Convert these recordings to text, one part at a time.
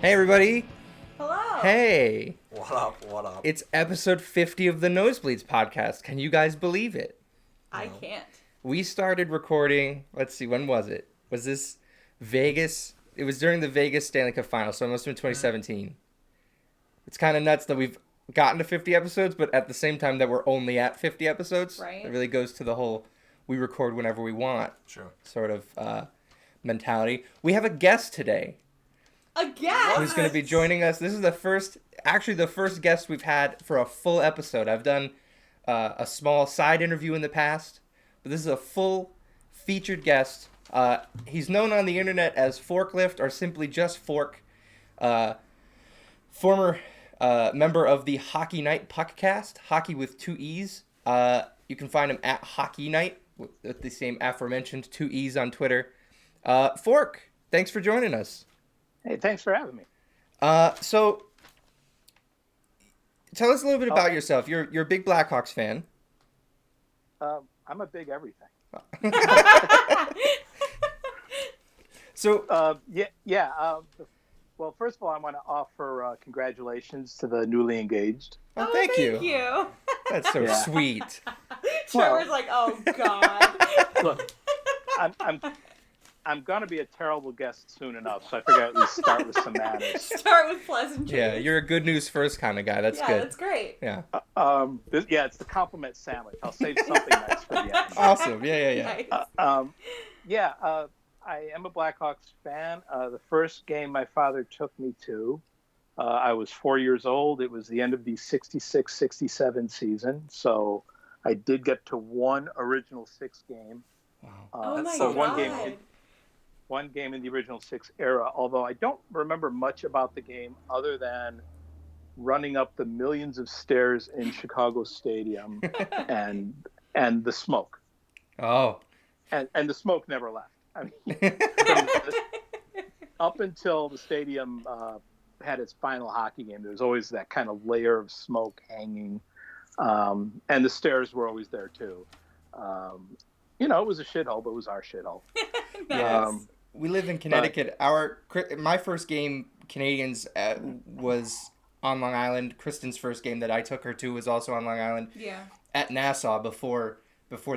Hey, everybody. Hello. Hey. What up? What up? It's episode 50 of the Nosebleeds Podcast. Can you guys believe it? I can't. We started recording, let's see, when was it? Was this Vegas? It was during the Vegas Stanley Cup Final, so it must have been 2017. It's kind of nuts that we've gotten to 50 episodes, but at the same time that we're only at 50 episodes. Right. It really goes to the whole we record whenever we want sort of mentality. We have a guest today. A guest? Who's going to be joining us. This is the first guest we've had for a full episode. I've done a small side interview in the past, but this is a full featured guest. He's known on the internet as Forklift or simply just Fork. Former member of the Hockey Night Puckcast, Hockey with 2 E's. You can find him at Hockey Night with the same aforementioned 2 E's on Twitter. Fork, thanks for joining us. Hey, thanks for having me. So, tell us a little bit about yourself. You're a big Blackhawks fan. I'm a big everything. So, well, first of all, I want to offer congratulations to the newly engaged. Oh, thank you. Thank you. That's so sweet. Trevor's like, oh God. Look, I'm gonna be a terrible guest soon enough, so I figure I'd at least start with some manners. Start with pleasantries. Yeah, you're a good news first kind of guy. That's good. Yeah, that's great. Yeah. It's the compliment sandwich. I'll save something nice for the end. Awesome. Yeah. Nice. I am a Blackhawks fan. The first game my father took me to, I was 4 years old. It was the end of the 66-67 season, so I did get to one original 6 game. Wow. Oh my so God. One game in the original 6 era, although I don't remember much about the game other than running up the millions of stairs in Chicago Stadium and the smoke. Oh. And the smoke never left. I mean, up until the stadium had its final hockey game, there was always that kind of layer of smoke hanging, and the stairs were always there too. It was a shithole, but it was our shithole. Nice. We live in Connecticut. My first game, Canadiens, was on Long Island. Kristen's first game that I took her to was also on Long Island. Yeah. At Nassau before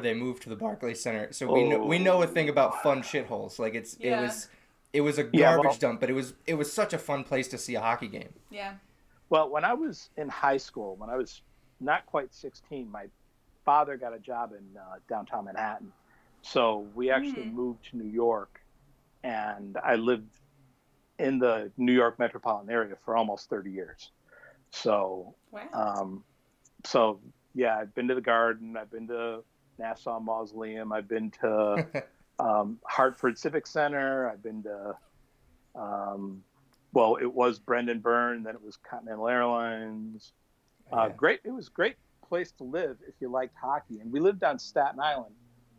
they moved to the Barclays Center. So we know a thing about fun shitholes. Like it was a garbage dump, but it was such a fun place to see a hockey game. Yeah. Well, when I was in high school, when I was not quite 16, my father got a job in downtown Manhattan. So we actually moved to New York, and I lived in the New York metropolitan area for almost 30 years. So, Wow. Yeah, I've been to the Garden, I've been to Nassau Mausoleum, I've been to Hartford Civic Center, I've been to, it was Brendan Byrne, then it was Continental Airlines. It was a great place to live if you liked hockey. And we lived on Staten Island,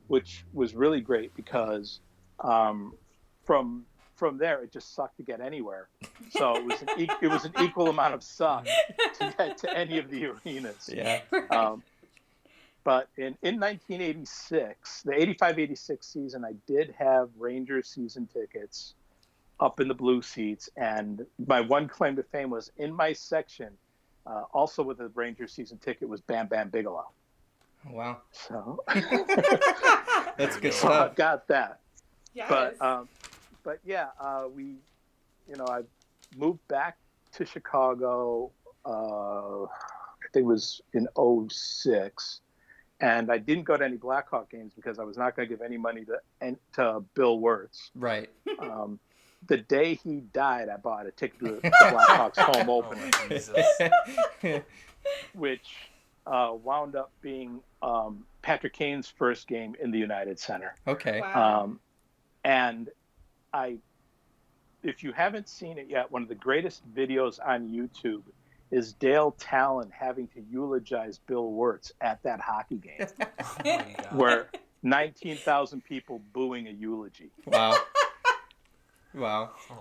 which was really great because from there it just sucked to get anywhere. So it was an equal amount of suck to get to any of the arenas. Yeah. But in 1986, the 85-86 season, I did have Rangers season tickets up in the blue seats, and my one claim to fame was in my section, also with a Rangers season ticket, was Bam Bam Bigelow. Wow. So That's good so stuff. I've got that. Yes. But yeah, I moved back to Chicago. I think it was in 2006, and I didn't go to any Blackhawk games because I was not going to give any money to Bill Wirtz. Right. The day he died, I bought a ticket to the Blackhawks home opener, which wound up being Patrick Kane's first game in the United Center. Okay. Wow. And if you haven't seen it yet, one of the greatest videos on YouTube is Dale Talon having to eulogize Bill Wirtz at that hockey game, where 19,000 people booing a eulogy. Wow.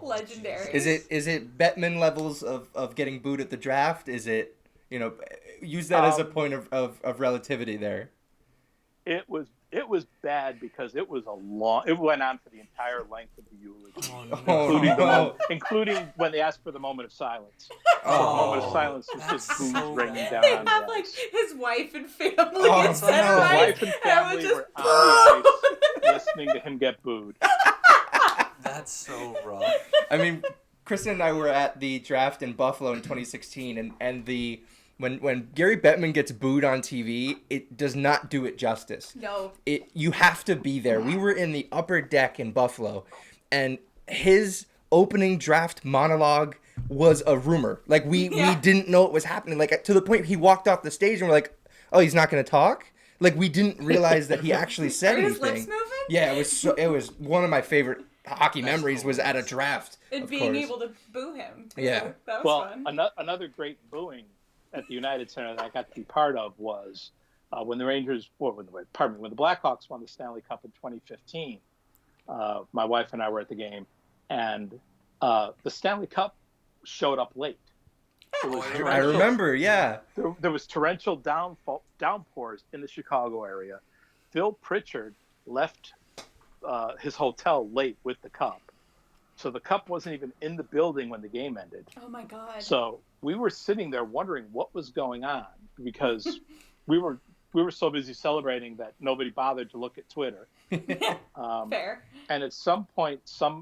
Legendary. Is it Bettman levels of getting booed at the draft? Is it, use that as a point of relativity there? it was bad because it went on for the entire length of the eulogy, including when they asked for the moment of silence. So the moment of silence was just booze raining down They on have the like ice. his wife and family instead of His ice. wife and family just were on the ice listening to him get booed. That's so rough. I mean, Kristen and I were at the draft in Buffalo in 2016, and when Gary Bettman gets booed on TV, it does not do it justice. No. You have to be there. We were in the upper deck in Buffalo, and his opening draft monologue was a rumor. Like, we didn't know it was happening. Like, to the point he walked off the stage and we're like, oh, he's not going to talk? Like, we didn't realize that he actually said anything. His lips moving? Yeah, it was one of my favorite hockey memories was at a draft. And being able to boo him. Yeah. That was fun. Another great booing at the United Center that I got to be part of was when the when the Blackhawks won the Stanley Cup in 2015. My wife and I were at the game, and the Stanley Cup showed up late. I remember, yeah. There was torrential downpours in the Chicago area. Phil Pritchard left his hotel late with the cup. So the cup wasn't even in the building when the game ended. Oh, my God. So we were sitting there wondering what was going on because we were so busy celebrating that nobody bothered to look at Twitter. Fair. And at some point, I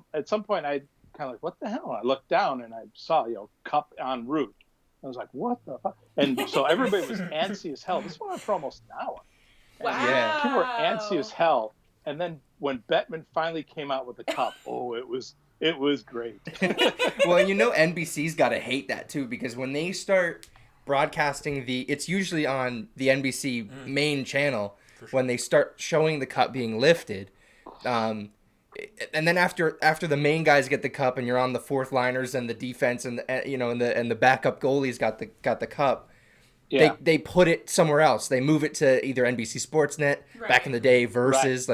kind of like, what the hell? I looked down and I saw, cup en route. I was like, what the fuck? And so everybody was antsy as hell. This went on for almost an hour. Wow. Yeah. People were antsy as hell. And then when Bettman finally came out with the cup, it was great. Well, NBC's got to hate that too, because when they start broadcasting it's usually on the NBC main channel when they start showing the cup being lifted. And then after the main guys get the cup and you're on the fourth liners and the defense and the backup goalies got the cup. Yeah. They put it somewhere else. They move it to either NBC Sportsnet back in the day versus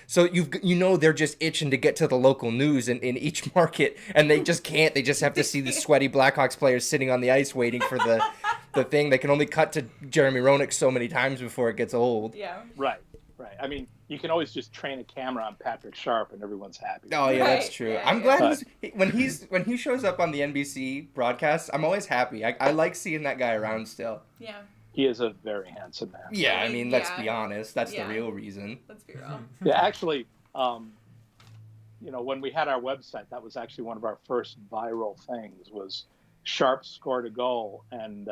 so they're just itching to get to the local news in each market, and they just can't. They just have to see the sweaty Blackhawks players sitting on the ice waiting for the thing. They can only cut to Jeremy Roenick so many times before it gets old. Yeah. Right. I mean, you can always just train a camera on Patrick Sharp and everyone's happy. Oh yeah, that's true. Yeah, I'm glad when he shows up on the NBC broadcast, I'm always happy. I like seeing that guy around still. Yeah. He is a very handsome man. Yeah, I mean, let's be honest. That's the real reason. Let's be real. Yeah, actually, when we had our website, that was actually one of our first viral things was Sharp scored a goal, and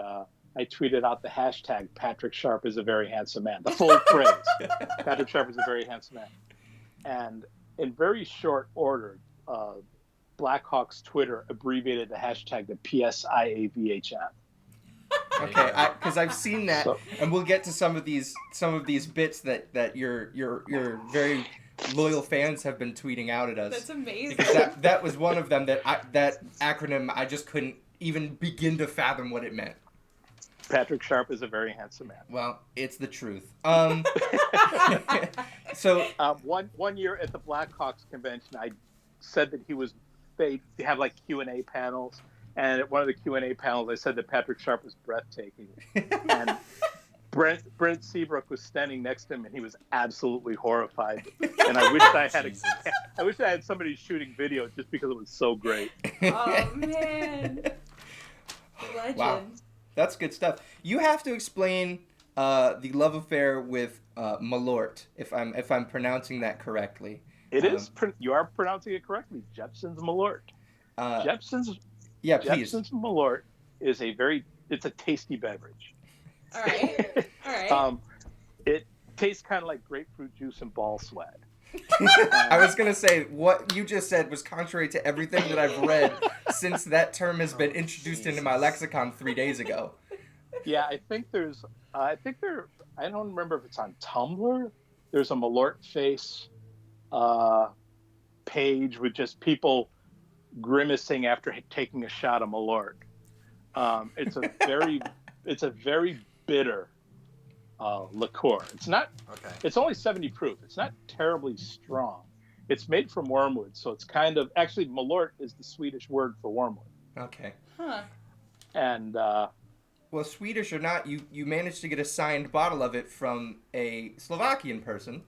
I tweeted out the hashtag Patrick Sharp is a very handsome man. The full phrase. Patrick Sharp is a very handsome man. And in very short order, Blackhawks Twitter abbreviated the hashtag to PSIAVHM. Okay, because I've seen that, and we'll get to some of these bits that your very loyal fans have been tweeting out at us. That's amazing. Because that was one of them that acronym I just couldn't even begin to fathom what it meant. Patrick Sharp is a very handsome man. Well, it's the truth. So one year at the Blackhawks convention, I said that they have like Q&A panels, and at one of the Q&A panels, I said that Patrick Sharp was breathtaking, and Brent Seabrook was standing next to him, and he was absolutely horrified. And I wish I had somebody shooting video just because it was so great. Oh man, legend. Wow. That's good stuff. You have to explain the love affair with Milord, if I'm pronouncing that correctly. It is. You are pronouncing it correctly. Jeppson's Milord. Jeppson's Milord is it's a tasty beverage. All right. It tastes kind of like grapefruit juice and ball sweat. I was going to say, what you just said was contrary to everything that I've read since that term has been introduced into my lexicon 3 days ago. Yeah, I don't remember if it's on Tumblr. There's a Milord Face page with just people grimacing after taking a shot of Milord. It's a very bitter liqueur. It's only 70 proof. It's not terribly strong. It's made from wormwood, so it's Milord is the Swedish word for wormwood. Okay. Huh. And well, Swedish or not, you managed to get a signed bottle of it from a Slovakian person.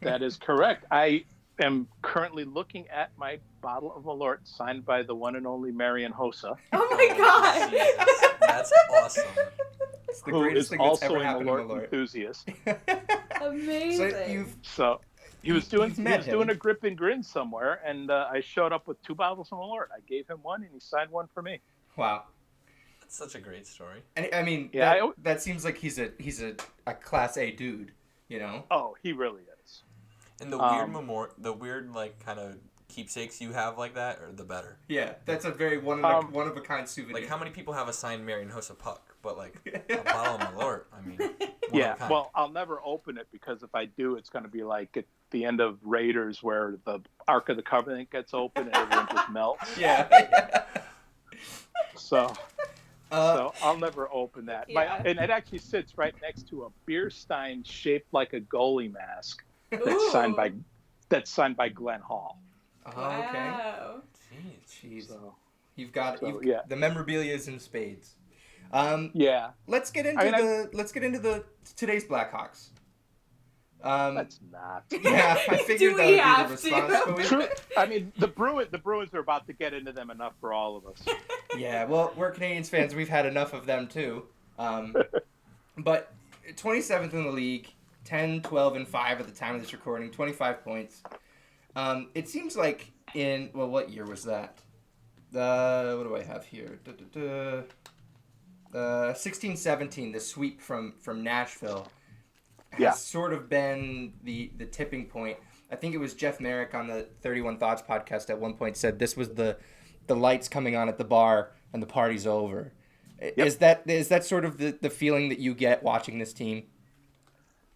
That is correct. I am currently looking at my bottle of Milord signed by the one and only Marian Hossa. Oh my god! Jesus. That's awesome. It's the who greatest is thing that's also ever a happened to Milord Milord. enthusiast. Amazing. So he was doing him. a grip and grin somewhere, and I showed up with 2 bottles of Milord. I gave him one, and he signed one for me. Wow. That's such a great story. And I mean, Yeah, that seems like he's a class A dude, you know? Oh, he really is. And the weird like kind of keepsakes you have like that are the better. Yeah, that's a very one of a kind souvenir. Like how many people have a signed Marian Hossa puck, but like a bottle of Milord? I mean, Yeah, well, I'll never open it because if I do, it's going to be like at the end of Raiders where the Ark of the Covenant gets open and everyone just melts. Yeah. So I'll never open that. Yeah. And it actually sits right next to a beer stein shaped like a goalie mask Ooh. that's signed by Glenn Hall. Oh, Wow. okay. Jeez. So, You've got yeah. the memorabilia is in spades. Yeah. Let's get into today's Blackhawks. Let's not. Yeah, I figured Do that we would have be the response. to? I mean, the Bruins are about to get into them enough for all of us. Yeah, well, we're Canadiens fans. We've had enough of them too. But 27th in the league, 10, 12, and 5 at the time of this recording, 25 points. It seems like what year was that? What do I have here? 16-17, the sweep from Nashville has sort of been the tipping point. I think it was Jeff Merrick on the 31 Thoughts podcast at one point said this was the lights coming on at the bar and the party's over. Yep. Is that sort of the feeling that you get watching this team?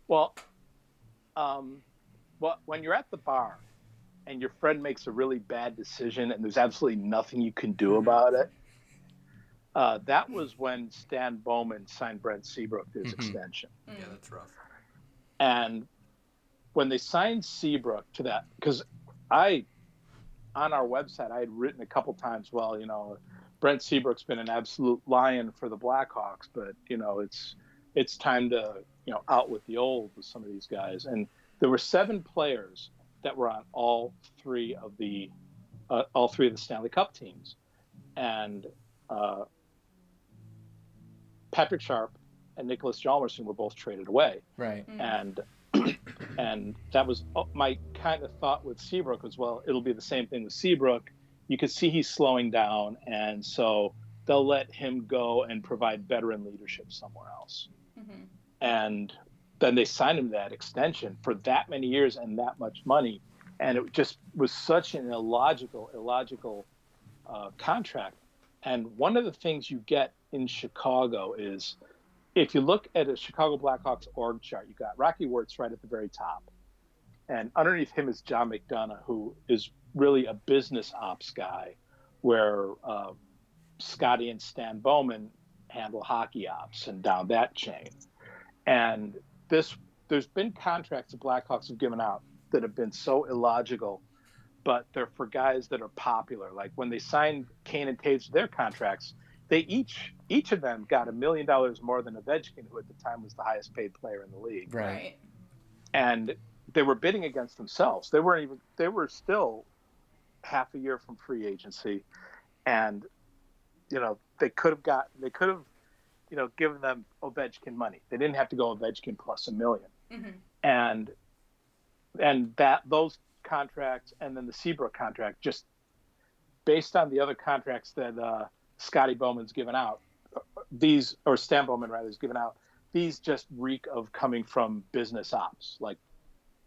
Well, when you're at the bar and your friend makes a really bad decision and there's absolutely nothing you can do about it, that was when Stan Bowman signed Brent Seabrook to his extension. Yeah, that's rough. And when they signed Seabrook to that, because on our website, I had written a couple times, well, Brent Seabrook's been an absolute lion for the Blackhawks, but, it's time to, out with the old with some of these guys. And there were 7 players that were on all three of the Stanley Cup teams. And Patrick Sharp and Nicholas Hjalmarsson were both traded away. Right. And that was my kind of thought with Seabrook as well. It'll be the same thing with Seabrook. You can see he's slowing down, and so they'll let him go and provide veteran leadership somewhere else. Mm-hmm. And then they signed him that extension for that many years and that much money, and it just was such an illogical contract. And one of the things you get in Chicago is, if you look at a Chicago Blackhawks org chart, you got Rocky Wirtz right at the very top. And underneath him is John McDonough, who is really a business ops guy, where Scotty and Stan Bowman handle hockey ops and down that chain. And there's been contracts the Blackhawks have given out that have been so illogical, but they're for guys that are popular. Like when they signed Kane and Taves to their contracts, they each of them got $1 million more than Ovechkin, who at the time was the highest paid player in the league. Right. And they were bidding against themselves. They were still half a year from free agency, and they could have given them Ovechkin money. They didn't have to go Ovechkin plus $1 million. Mm-hmm. And those contracts, and then the Seabrook contract, just based on the other contracts that Scotty Bowman's given out, or Stan Bowman rather has given out, these just reek of coming from business ops. Like,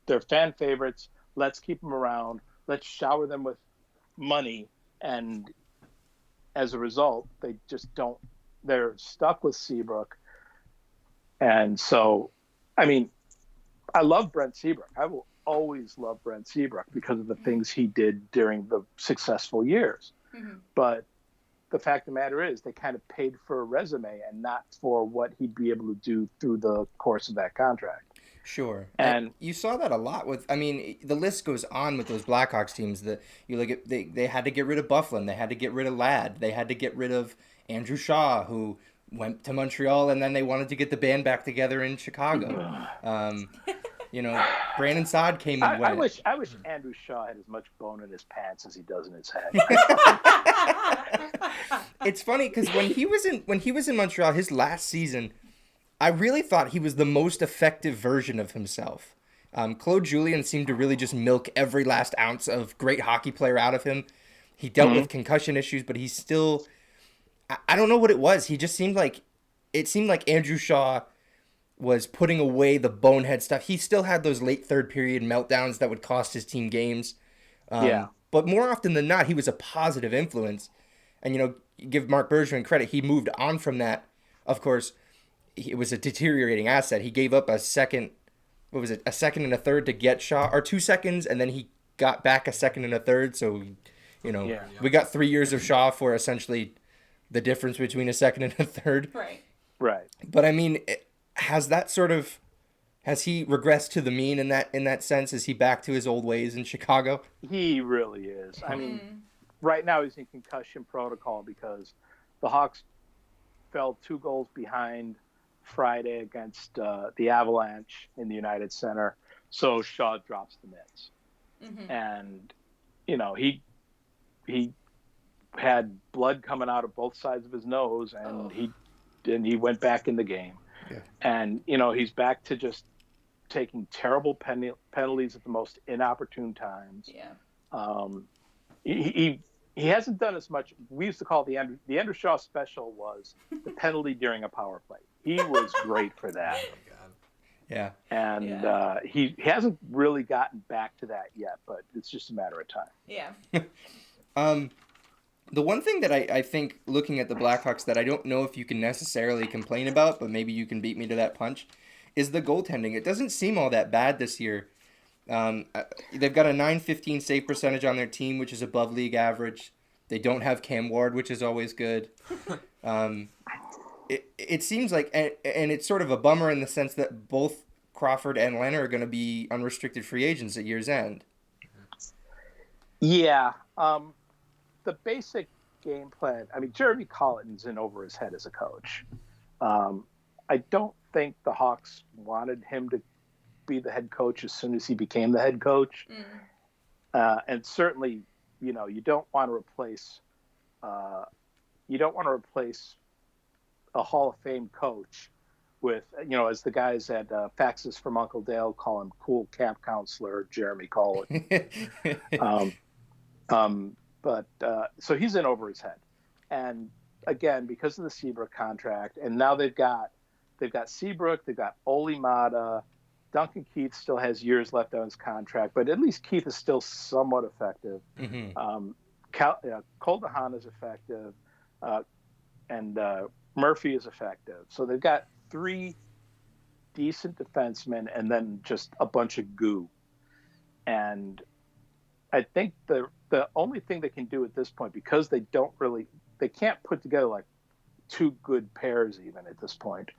they're fan favorites. Let's keep them around. Let's shower them with money. And as a result, they're stuck with Seabrook. And so, I mean, I love Brent Seabrook. I will always love Brent Seabrook because of the things he did during the successful years. Mm-hmm. But the fact of the matter is, they kind of paid for a resume and not for what he'd be able to do through the course of that contract. Sure. And you saw that a lot with, the list goes on with those Blackhawks teams that you look at, they had to get rid of Bufflin. They had to get rid of Ladd. They had to get rid of Andrew Shaw, who went to Montreal, and then they wanted to get the band back together in Chicago. Brandon Saad came and went. I wish Andrew Shaw had as much bone in his pants as he does in his head. It's funny because when he was in Montreal, his last season, I really thought he was the most effective version of himself. Claude Julien seemed to really just milk every last ounce of great hockey player out of him. He dealt with concussion issues, but he's still, I don't know what it was. He just seemed like Andrew Shaw was putting away the bonehead stuff. He still had those late third period meltdowns that would cost his team games. But more often than not, he was a positive influence. And, give Marc Bergevin credit. He moved on from that. Of course, it was a deteriorating asset. He gave up a second and a third to get Shaw, or 2 seconds, and then he got back a second and a third. So, we got 3 years of Shaw for essentially the difference between a second and a third. Right. But I mean, has he regressed to the mean in that sense? Is he back to his old ways in Chicago? He really is. I mean, right now he's in concussion protocol because the Hawks fell 2 goals behind Friday against the Avalanche in the United Center. So Shaw drops the mitts. And, he had blood coming out of both sides of his nose, and he went back in the game. Yeah. And, he's back to just taking terrible penalties at the most inopportune times. Yeah. He hasn't done as much. We used to call the Andrew Shaw special was the penalty during a power play. He was great for that. Oh, God. Yeah. And he hasn't really gotten back to that yet, but it's just a matter of time. Yeah. The one thing that I think, looking at the Blackhawks, that I don't know if you can necessarily complain about, but maybe you can beat me to that punch, is the goaltending. It doesn't seem all that bad this year. They've got a .915 save percentage on their team, which is above league average. They don't have Cam Ward, which is always good. It seems like, and it's sort of a bummer in the sense that both Crawford and Leonard are going to be unrestricted free agents at year's end. Yeah. The basic game plan, I mean, Jeremy Colleton's in over his head as a coach. I don't think the Hawks wanted him to be the head coach as soon as he became the head coach. And certainly, you don't want to replace a Hall of Fame coach with, as the guys at Faxes from Uncle Dale call him, cool camp counselor Jeremy Colleton. So he's in over his head. And again, because of the Seabrook contract, and now they've got Seabrook, they've got Oli Mata, Duncan Keith still has years left on his contract, but at least Keith is still somewhat effective. Cole DeHaan is effective, and Murphy is effective. So they've got 3 decent defensemen and then just a bunch of goo. And I think the only thing they can do at this point, because they can't put together like 2 good pairs even at this point.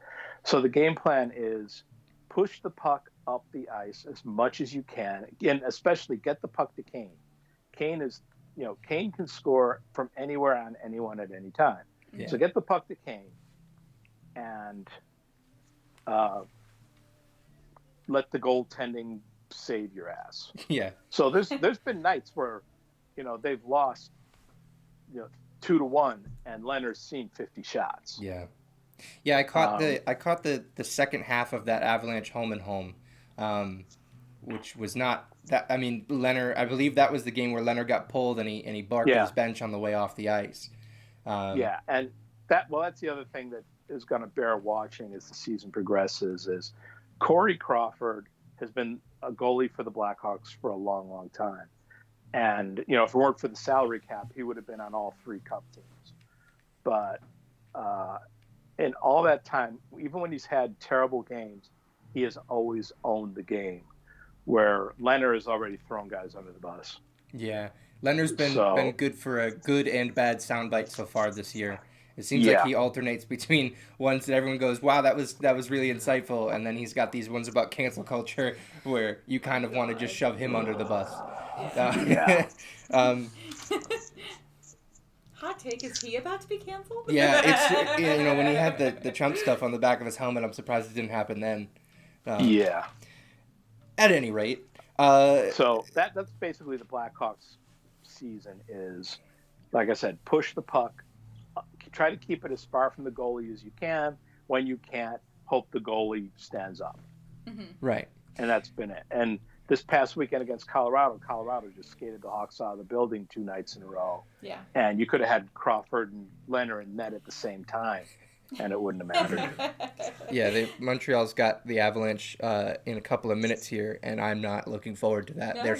So the game plan is push the puck up the ice as much as you can, and especially get the puck to Kane. Kane can score from anywhere on anyone at any time. Yeah. So get the puck to Kane and let the goaltending save your ass. Yeah. So there's been nights where, they've lost, 2-1, and Leonard's seen 50 shots. Yeah. Yeah, I caught the second half of that Avalanche home and home, which was not that. I mean, Leonard. I believe that was the game where Leonard got pulled and he barked at his bench on the way off the ice. And that's the other thing that is going to bear watching as the season progresses. Is Corey Crawford has been a goalie for the Blackhawks for a long, long time, and if it weren't for the salary cap, he would have been on all 3 cup teams. But in all that time, even when he's had terrible games, he has always owned the game, where Leonard has already thrown guys under the bus. Yeah. Leonard's been good for a good and bad soundbite so far this year. It seems like he alternates between ones that everyone goes, wow, that was really insightful, and then he's got these ones about cancel culture where you kind of want to just shove him under the bus. Hot take, is he about to be canceled? Yeah, it's when he had the Trump stuff on the back of his helmet, I'm surprised it didn't happen then. Yeah. At any rate, so that's basically the Blackhawks season is, like I said, push the puck, try to keep it as far from the goalie as you can. When you can't, hope the goalie stands up. Mm-hmm. Right. And that's been it. And this past weekend against Colorado just skated the Hawks out of the building 2 nights in a row. Yeah. And you could have had Crawford and Leonard and net at the same time, and it wouldn't have mattered. Yeah, Montreal's got the Avalanche in a couple of minutes here, and I'm not looking forward to that. No, they're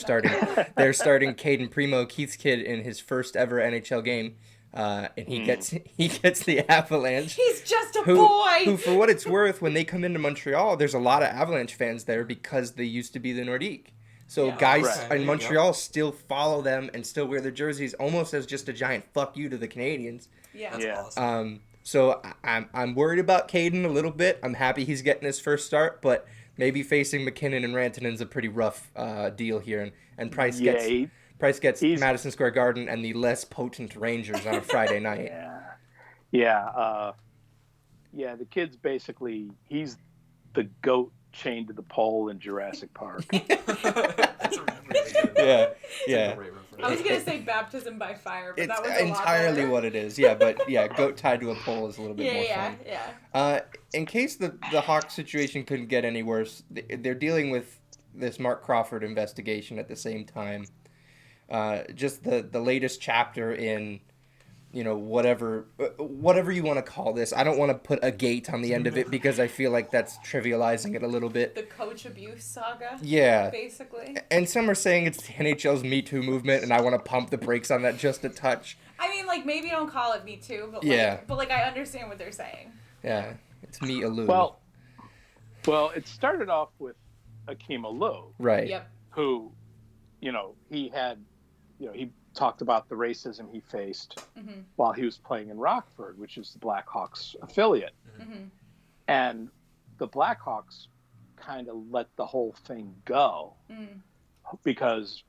starting Caden Primo, Keith's kid, in his first ever NHL game, and he gets the Avalanche. He's just a boy. Who, for what it's worth, when they come into Montreal, there's a lot of Avalanche fans there because they used to be the Nordique. So guys in Montreal still follow them and still wear their jerseys, almost as just a giant fuck you to the Canadiens. Yeah. That's awesome. So I'm worried about Caden a little bit. I'm happy he's getting his first start, but maybe facing McKinnon and Rantanen's a pretty rough deal here. And Price gets Madison Square Garden and the less potent Rangers on a Friday night. Yeah. The kid's basically, he's the goat chained to the pole in Jurassic Park. That's really good. Yeah. I was going to say baptism by fire, but that was a lot entirely better. what it is. Yeah, but goat tied to a pole is a little bit more fun. Yeah. In case the Hawks situation couldn't get any worse, they're dealing with this Marc Crawford investigation at the same time. Just the latest chapter in, whatever you want to call this. I don't want to put a gate on the end of it because I feel like that's trivializing it a little bit. The coach abuse saga. Yeah. Basically. And some are saying it's the NHL's Me Too movement, and I want to pump the brakes on that just a touch. I mean, maybe don't call it Me Too, but I understand what they're saying. Yeah. It's Me Aloo. Well, it started off with Akeem Alou. Right. Yep. Who, he had, he talked about the racism he faced while he was playing in Rockford, which is the Blackhawks affiliate. Mm-hmm. And the Blackhawks kind of let the whole thing go because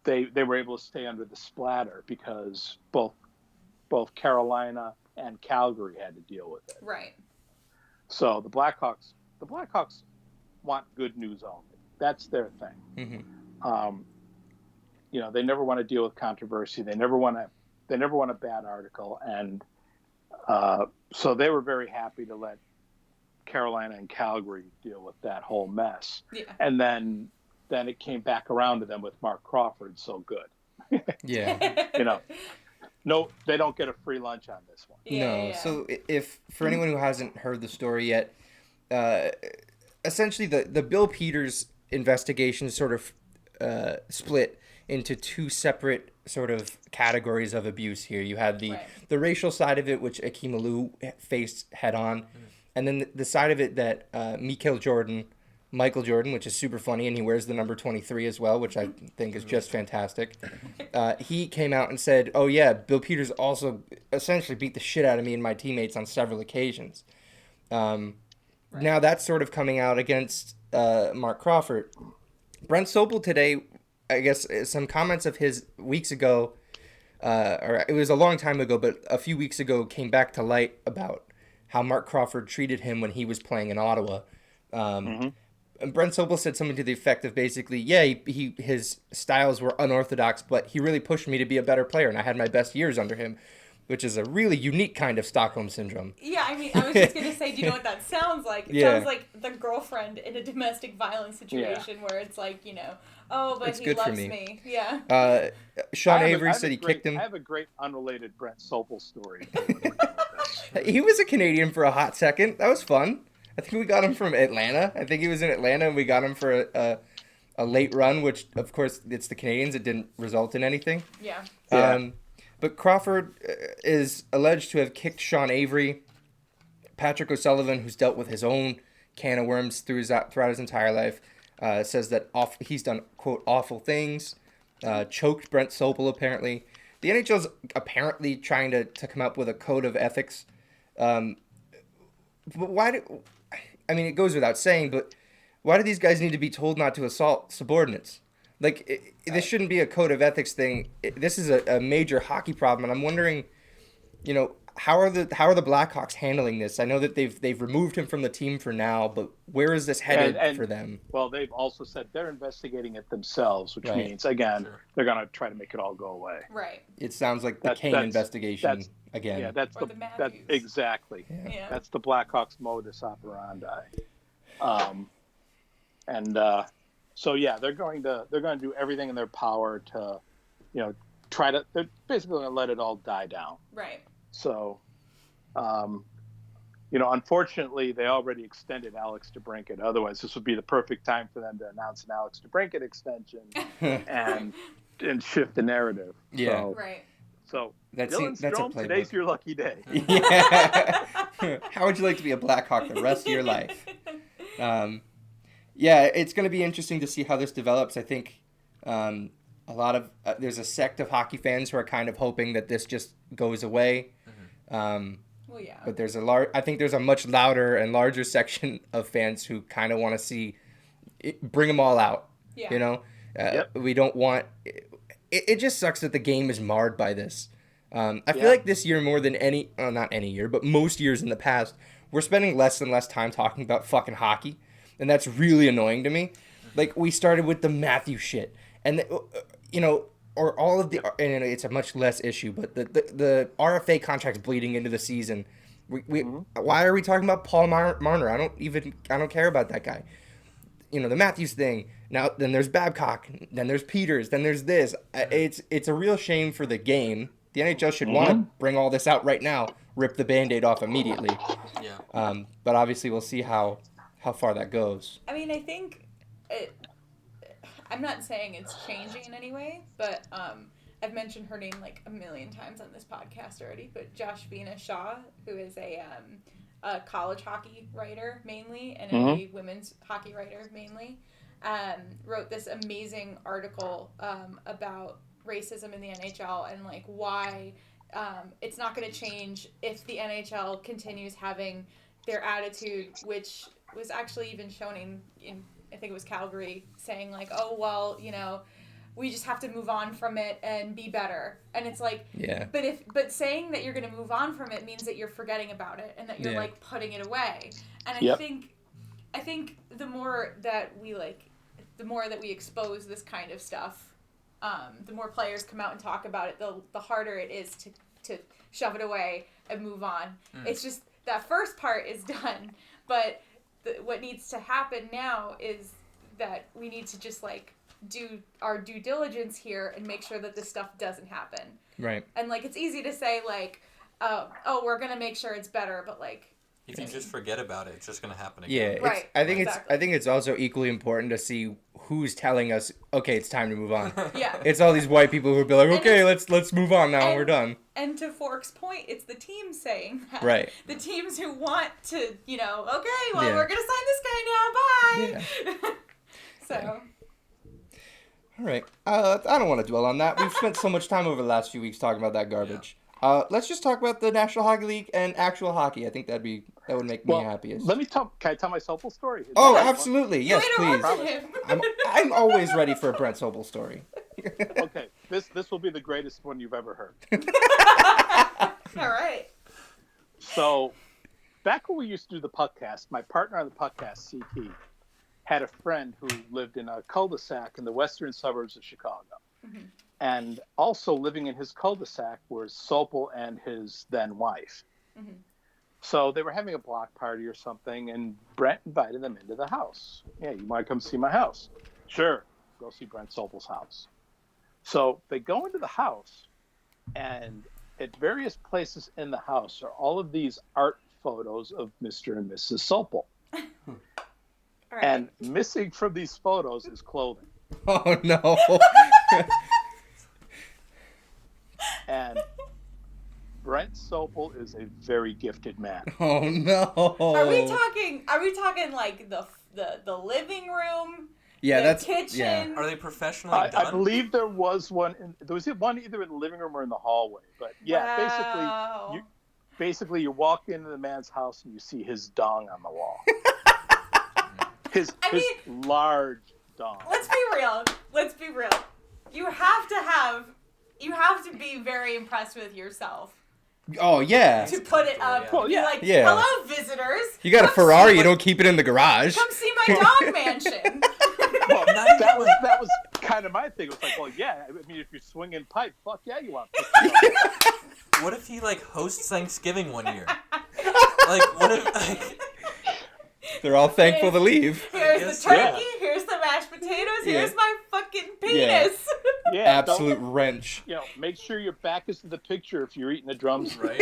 they were able to stay under the splatter because both Carolina and Calgary had to deal with it. Right. So the Blackhawks want good news only. That's their thing. Mm-hmm. They never want to deal with controversy. They never want a bad article, and so they were very happy to let Carolina and Calgary deal with that whole mess. Yeah. And then it came back around to them with Marc Crawford. So good. Yeah. No, they don't get a free lunch on this one. No. So if for anyone who hasn't heard the story yet, essentially the Bill Peters investigation sort of split into two separate sort of categories of abuse here. You had the racial side of it, which Akeem Alou faced head on, and then the side of it that Michael Jordan, which is super funny, and he wears the number 23 as well, which I think is just fantastic. He came out and said, oh yeah, Bill Peters also essentially beat the shit out of me and my teammates on several occasions. Now that's sort of coming out against Marc Crawford. Brent Seabrook today, I guess some comments of his weeks ago, or it was a long time ago, but a few weeks ago came back to light about how Marc Crawford treated him when he was playing in Ottawa. And Brent Seabrook said something to the effect of basically, his styles were unorthodox, but he really pushed me to be a better player, and I had my best years under him, which is a really unique kind of Stockholm Syndrome. Yeah, I mean, I was just going to say, do you know what that sounds like? It sounds like the girlfriend in a domestic violence situation where it's like, oh, but he loves me. Yeah. Sean Avery said he kicked him. I have a great unrelated Brent Seabrook story. He was a Canadian for a hot second. That was fun. I think we got him from Atlanta. I think he was in Atlanta, and we got him for a late run, which, of course, it's the Canadiens. It didn't result in anything. Yeah. But Crawford is alleged to have kicked Sean Avery. Patrick O'Sullivan, who's dealt with his own can of worms throughout his entire life, says that he's done, quote, awful things, choked Brent Seabrook, apparently. The NHL's apparently trying to come up with a code of ethics. But it goes without saying, but why do these guys need to be told not to assault subordinates? Like, this shouldn't be a code of ethics thing. This is a major hockey problem, and I'm wondering, you know, how are the Blackhawks handling this? I know that they've removed him from the team for now, but where is this headed for them? Well, they've also said they're investigating it themselves, which means, again, they're going to try to make it all go away. Right. It sounds like the Kane investigation again. Yeah, that's exactly. Yeah. That's the Blackhawks modus operandi. So yeah, they're going to do everything in their power to, you know, they're basically going to let it all die down. Right. So, you know, unfortunately, they already extended Alex DeBrincat. Otherwise, this would be the perfect time for them to announce an Alex DeBrincat extension and shift the narrative. Yeah. So, right. So, that's Strome, today's your lucky day. Yeah. How would you like to be a Blackhawk the rest of your life? Yeah, it's going to be interesting to see how this develops. I think a lot of there's a sect of hockey fans who are kind of hoping that this just goes away. Well, yeah. But I think there's a much louder and larger section of fans who kind of want to see bring them all out. Yeah. You know, we don't want. It just sucks that the game is marred by this. I feel like this year more than not any year, but most years in the past, we're spending less and less time talking about fucking hockey, and that's really annoying to me. Like, we started with the Matthew shit, and you know, or all of the, and it's a much less issue, but the RFA contracts bleeding into the season. Why are we talking about Paul Marner? I don't care about that guy. You know, the Matthews thing. Now, then there's Babcock. Then there's Peters. Then there's this. It's a real shame for the game. The NHL should want to bring all this out right now. Rip the Band-Aid off immediately. Yeah. But obviously, we'll see how far that goes. I mean, I think I'm not saying it's changing in any way, but I've mentioned her name like a million times on this podcast already. But Josh Shaw, who is a college hockey writer mainly and a women's hockey writer mainly, wrote this amazing article about racism in the NHL and like why it's not going to change if the NHL continues having their attitude, which was actually even shown in I think it was Calgary, saying like, oh well, you know, we just have to move on from it and be better. And it's like, but saying that you're going to move on from it means that you're forgetting about it and that you're like putting it away. And I think the more that we expose this kind of stuff, the more players come out and talk about it, the harder it is to shove it away and move on. It's just that first part is done, but what needs to happen now is that we need to just like do our due diligence here and make sure that this stuff doesn't happen. Right. And like it's easy to say like, oh, we're gonna make sure it's better, but like if you just forget about it, it's just gonna happen again. Yeah, right. I think it's also equally important to see who's telling us, okay, it's time to move on. Yeah. It's all these white people who would be like, okay, let's move on now. We're done. And to Fork's point, it's the teams saying that. Right. The teams who want to, you know, okay, well, we're going to sign this guy now. Bye. So. All right. I don't want to dwell on that. We've spent so much time over the last few weeks talking about that garbage. Let's just talk about the National Hockey League and actual hockey. I think that would make me happiest. Can I tell my Soffel story? Absolutely. Yes, please. I'm always ready for a Brent Seabrook story. Okay, this will be the greatest one you've ever heard. All right. So, back when we used to do the podcast, my partner on the podcast, CT, had a friend who lived in a cul-de-sac in the western suburbs of Chicago. Mm-hmm. And also living in his cul-de-sac was Soffel and his then wife. Mm-hmm. So they were having a block party or something, and Brent invited them into the house. Yeah, you want to come see my house? Sure, go see Brent Soffel's house. So they go into the house, and at various places in the house are all of these art photos of Mr. and Mrs. Soffel. Right. And missing from these photos is clothing. Oh, no. And Brent Seabrook is a very gifted man. Oh no! Are we talking like the living room? Yeah, the kitchen. Yeah. Are they professionally done? I believe there was one. There was one either in the living room or in the hallway. But yeah, wow. basically you walk into the man's house and you see his dong on the wall. his large dumb. Let's be real. You have to be very impressed with yourself Oh yeah. to put it up. Well, Be yeah. like, Yeah. hello, visitors. You got a Come Ferrari, see you my- don't keep it in the garage. Come see my dog mansion. Well, Not that even- was kind of my thing. It was like, well, yeah. I mean, if you're swinging pipe, fuck yeah, you want. What if he like hosts Thanksgiving one year? Like, what if like? They're all thankful to leave. Here's Yes, the turkey. yeah. Here's the mashed potatoes. Yeah. Here's my fucking Yeah. penis. Yeah, Absolute don't- wrench. make sure your back is to the picture if you're eating the drums. Right.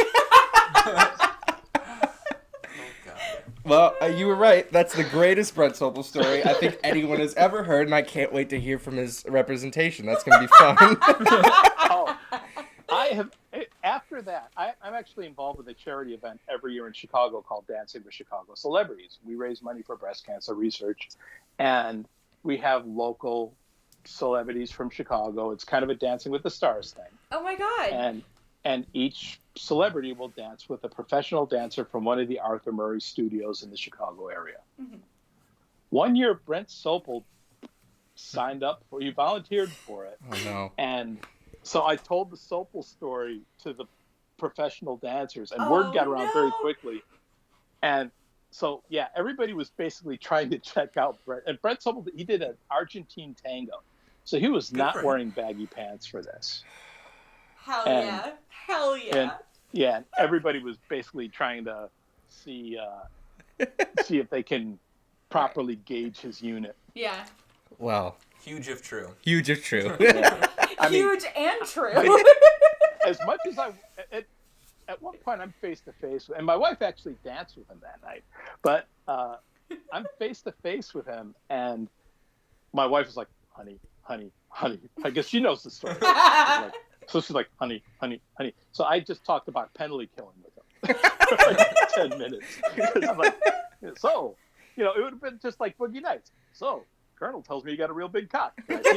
Oh god. Well, you were right. That's the greatest Brent Seabrook story I think anyone has ever heard, and I can't wait to hear from his representation. That's going to be fun. Oh, I have. After that, I'm actually involved with a charity event every year in Chicago called Dancing with Chicago Celebrities. We raise money for breast cancer research, and we have local celebrities from Chicago. It's kind of a Dancing with the Stars thing, Oh my god. and each celebrity will dance with a professional dancer from one of the Arthur Murray studios in the Chicago area. Mhm. One year, Brent Seabrook signed up for. He volunteered for it. Oh no. And so I told the Soffel story to the professional dancers, and Oh, word got around very no. quickly. And so, yeah, everybody was basically trying to check out Brent. And Brent Seabrook, he did an Argentine tango. So he was Good not for him. wearing baggy pants for this. Hell and- yeah. Hell yeah. And yeah, and everybody was basically trying to see if they can properly gauge his unit. Yeah. Well, Huge if true. huge if true. I mean, Huge and true. as much as at one point I'm face to face, and my wife actually danced with him that night, but I'm face to face with him, and my wife was like, honey, I guess she knows the story. So she's like, honey. So I just talked about penalty killing with him for like 10 minutes. I'm like, so, it would have been just like Boogie Nights. So, Colonel tells me you got a real big cock. Can I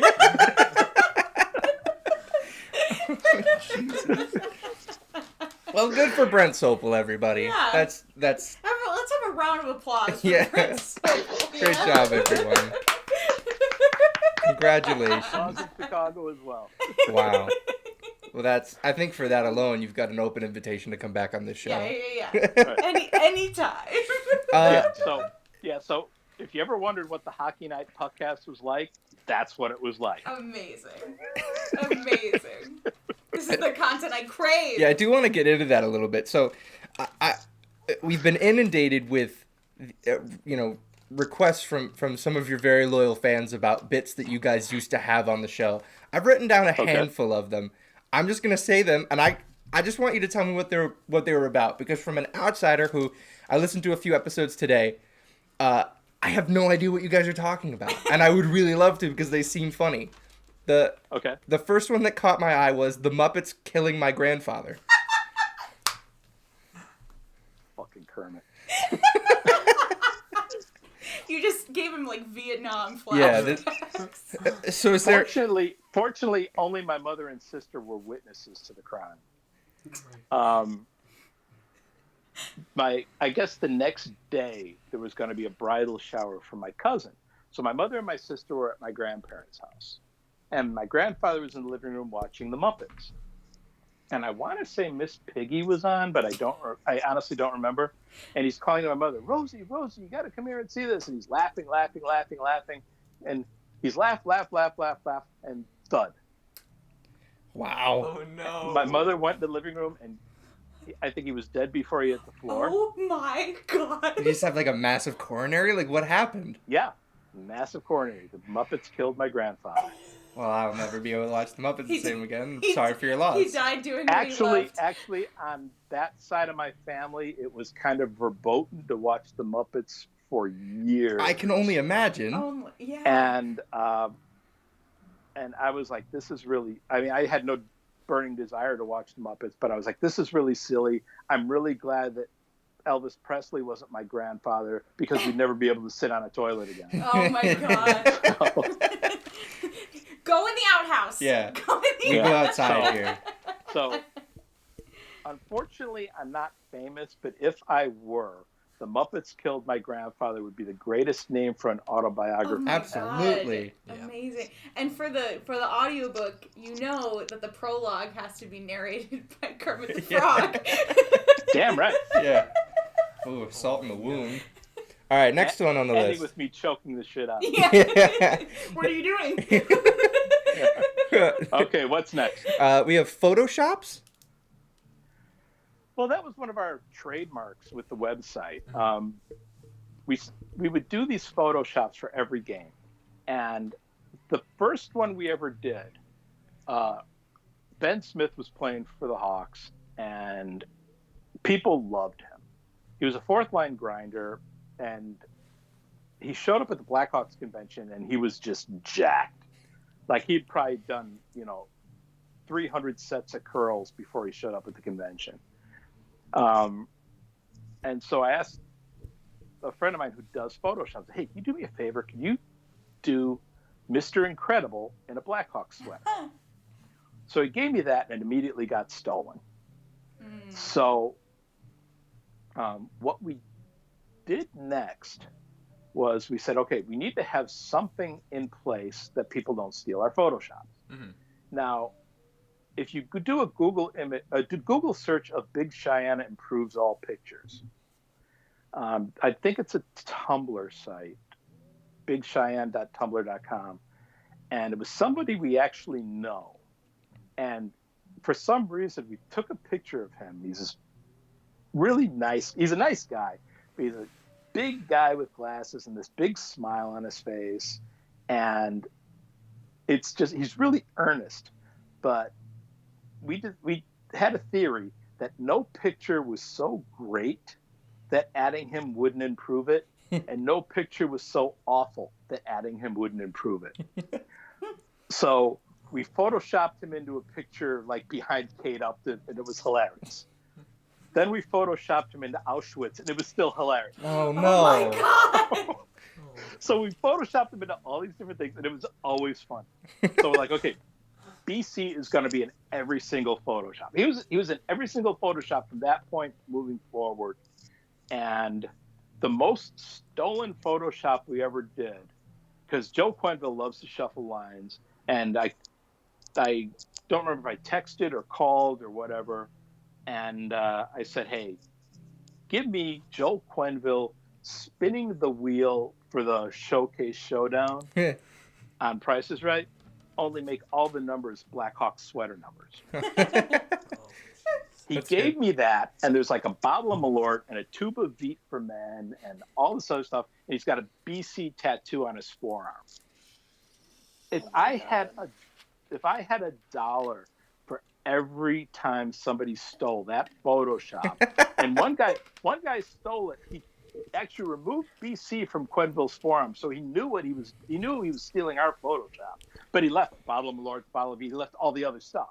see it? Well, good for Brent Seabrook, everybody. Yeah. That's Let's have a round of applause for Yeah. Brent Seabrook. great job, everyone. Congratulations. I was in Chicago as well. Wow. Well, I think for that alone, you've got an open invitation to come back on this show. Yeah. Right. Anytime. So if you ever wondered what the Hockey Night podcast was like, that's what it was like. Amazing. This is the content I crave. Yeah, I do want to get into that a little bit. So, we've been inundated with, requests from some of your very loyal fans about bits that you guys used to have on the show. I've written down a handful of them. I'm just gonna say them, and I just want you to tell me what they were about, because from an outsider who I listened to a few episodes today, I have no idea what you guys are talking about, and I would really love to because they seem funny. The first one that caught my eye was the Muppets killing my grandfather. Fucking Kermit. You just gave him like Vietnam Yeah, flashbacks. So is there? Fortunately, only my mother and sister were witnesses to the crime. I guess the next day there was going to be a bridal shower for my cousin. So my mother and my sister were at my grandparents' house, and my grandfather was in the living room watching the Muppets. And I want to say Miss Piggy was on, but I honestly don't remember. And he's calling to my mother, Rosie, you got to come here and see this. And he's laughing. And he's laugh, and thud. Wow. Oh no. My mother went in the living room, and I think he was dead before he hit the floor. Oh my god. Did you just have like a massive coronary? Like, what happened? Yeah, massive coronary. The Muppets killed my grandfather. Well, I'll never be able to watch the Muppets the same again. he- Sorry for your loss. He died doing what he loved. Actually, on that side of my family, it was kind of verboten to watch the Muppets for years. I can only imagine. Yeah. And I was like, this is really. I mean, I had no burning desire to watch the Muppets, but I was like, this is really silly. I'm really glad that Elvis Presley wasn't my grandfather, because we'd never be able to sit on a toilet again. Oh my god. Go in the outhouse. Yeah. Go in the We go outhouse. outside here. So, unfortunately, I'm not famous, but if I were, The Muppets Killed My Grandfather would be the greatest name for an autobiography. Oh my Absolutely. God. Amazing. And for the audiobook, you know that the prologue has to be narrated by Kermit the Frog. Damn right. Yeah. Ooh, salt in the wound. All right, next one on the Ending list. with me choking the shit out. Yeah. What are you doing? Okay, what's next? We have Photoshops. Well, that was one of our trademarks with the website. We would do these Photoshops for every game. And the first one we ever did, Ben Smith was playing for the Hawks, and people loved him. He was a fourth line grinder, and he showed up at the Blackhawks convention, and he was just jacked. Like he'd probably done, 300 sets of curls before he showed up at the convention. And so I asked a friend of mine who does Photoshop, hey, can you do me a favor? Can you do Mr. Incredible in a Blackhawks sweater? So he gave me that and it immediately got stolen. So what we did next was we said, okay, we need to have something in place that people don't steal our Photoshops. Mm-hmm. Now, if you could do a Google search of Big Cheyenne improves all pictures. I think it's a Tumblr site, bigcheyenne.tumblr.com. And it was somebody we actually know. And for some reason, we took a picture of him. He's this really nice, he's a nice guy, but he's a big guy with glasses and this big smile on his face. And it's just, he's really earnest. But we had a theory that no picture was so great that adding him wouldn't improve it, and no picture was so awful that adding him wouldn't improve it. So we photoshopped him into a picture like behind Kate Upton, and it was hilarious. Then we photoshopped him into Auschwitz, and it was still hilarious. Oh no! Oh my God! So we photoshopped him into all these different things, and it was always fun. So we're like, okay, BC is going to be in every single Photoshop. He was in every single Photoshop from that point moving forward. And the most stolen Photoshop we ever did, because Joe Quenneville loves to shuffle lines, and I don't remember if I texted or called or whatever, and I said, hey, give me Joe Quenneville spinning the wheel for the Showcase Showdown on Price is Right. Only make all the numbers Blackhawks sweater numbers. He gave me that, and there's like a bottle of Milord and a tube of Veet for men and all this other stuff, and he's got a BC tattoo on his forearm. If I had a dollar for every time somebody stole that Photoshop, and one guy stole it, he actually removed BC from Quenneville's forearm, so he knew he was stealing our Photoshop. But he left a bottle of Milord, bottle of Veet, he left all the other stuff.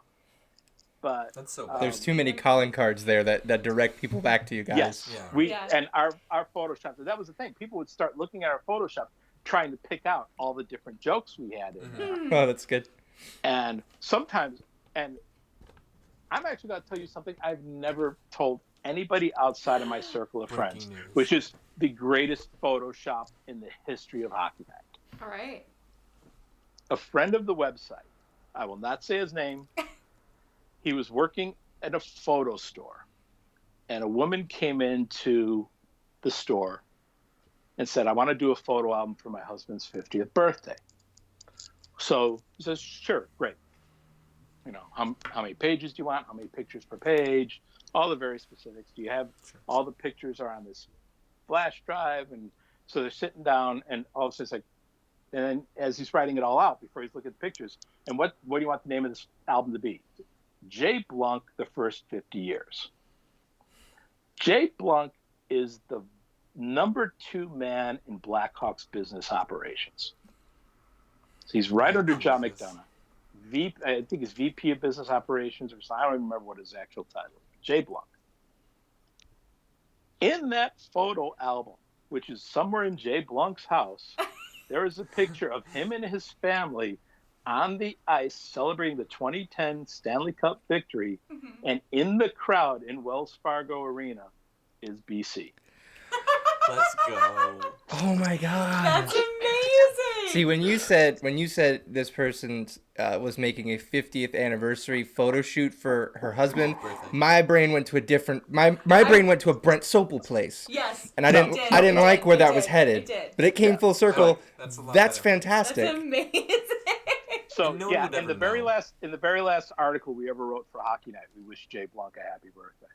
But that's so there's too many calling cards there that direct people back to you guys. Yes, yeah. And our Photoshop. That was the thing. People would start looking at our Photoshop, trying to pick out all the different jokes we had in there. Oh, that's good. And sometimes, and I'm actually going to tell you something I've never told anybody outside of my circle of friends, which is the greatest Photoshop in the history of Hockey Night. All right. A friend of the website, I will not say his name. He was working at a photo store, and a woman came into the store and said, I want to do a photo album for my husband's 50th birthday. So he says, sure, great. How many pages do you want? How many pictures per page? All the very specifics. Do you have all the pictures are on this flash drive? And so they're sitting down, and all of a sudden it's like, and then as he's writing it all out before he's looking at the pictures, and what do you want the name of this album to be? Jay Blunk, The First 50 Years. Jay Blunk is the number 2 man in Blackhawks business operations. So he's right under John McDonough. I think he's VP of Business Operations or something. I don't even remember what his actual title is. Jay Blunk. In that photo album, which is somewhere in Jay Blunk's house, there is a picture of him and his family on the ice celebrating the 2010 Stanley Cup victory, and in the crowd in Wells Fargo Arena is BC. Let's go. Oh my god. That's amazing. See, when you said this person was making a 50th anniversary photo shoot for her husband, my brain went to a different my brain went to a Brent Seabrook place. Yes. And I didn't like where that was headed. But it came full circle. That's fantastic. That's amazing. So No one yeah, would in the ever very know. last article we ever wrote for Hockey Night, we wished Jay Blanc a happy birthday.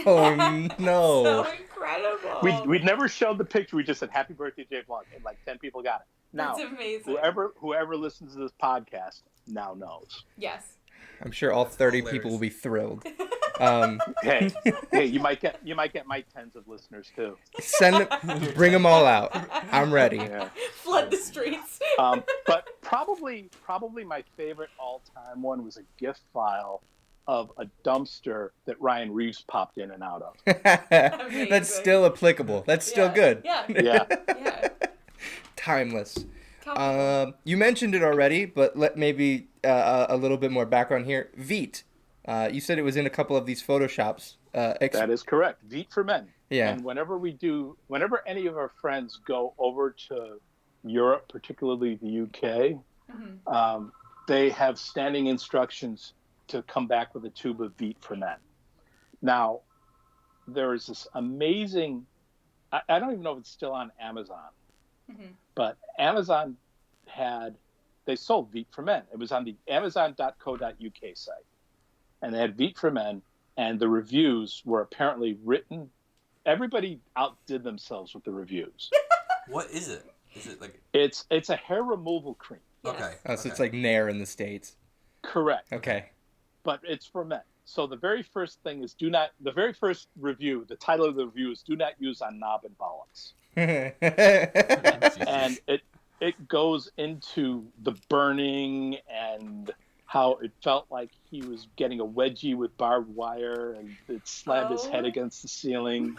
Oh no. So incredible. We'd never showed the picture. We just said happy birthday, Jay Blanc, and like 10 people got it. Now, That's amazing. whoever listens to this podcast now knows. Yes. I'm sure all 30 people will be thrilled. Hey, you might get my tens of listeners too. Bring them all out. I'm ready. Yeah. Flood the streets. But probably my favorite all-time one was a GIF file of a dumpster that Ryan Reeves popped in and out of. That's still applicable. That's still good. Yeah. Yeah. Timeless. You mentioned it already, but maybe a little bit more background here. Veet. You said it was in a couple of these photoshops. That is correct. Veet for men. Yeah. And whenever any of our friends go over to Europe, particularly the UK, they have standing instructions to come back with a tube of Veet for men. Now, there is this amazing, I don't even know if it's still on Amazon, but Amazon they sold Veet for men. It was on the amazon.co.uk site. And they had Veet for men, and the reviews were apparently written. Everybody outdid themselves with the reviews. What is it? Is it like... It's a hair removal cream. Okay. Oh, so it's like Nair in the States. Correct. Okay. But it's for men. So the very first thing is the very first review, the title of the review is "Do not use on knob and bollocks." And it goes into the burning and how it felt like he was getting a wedgie with barbed wire and it slammed his head against the ceiling.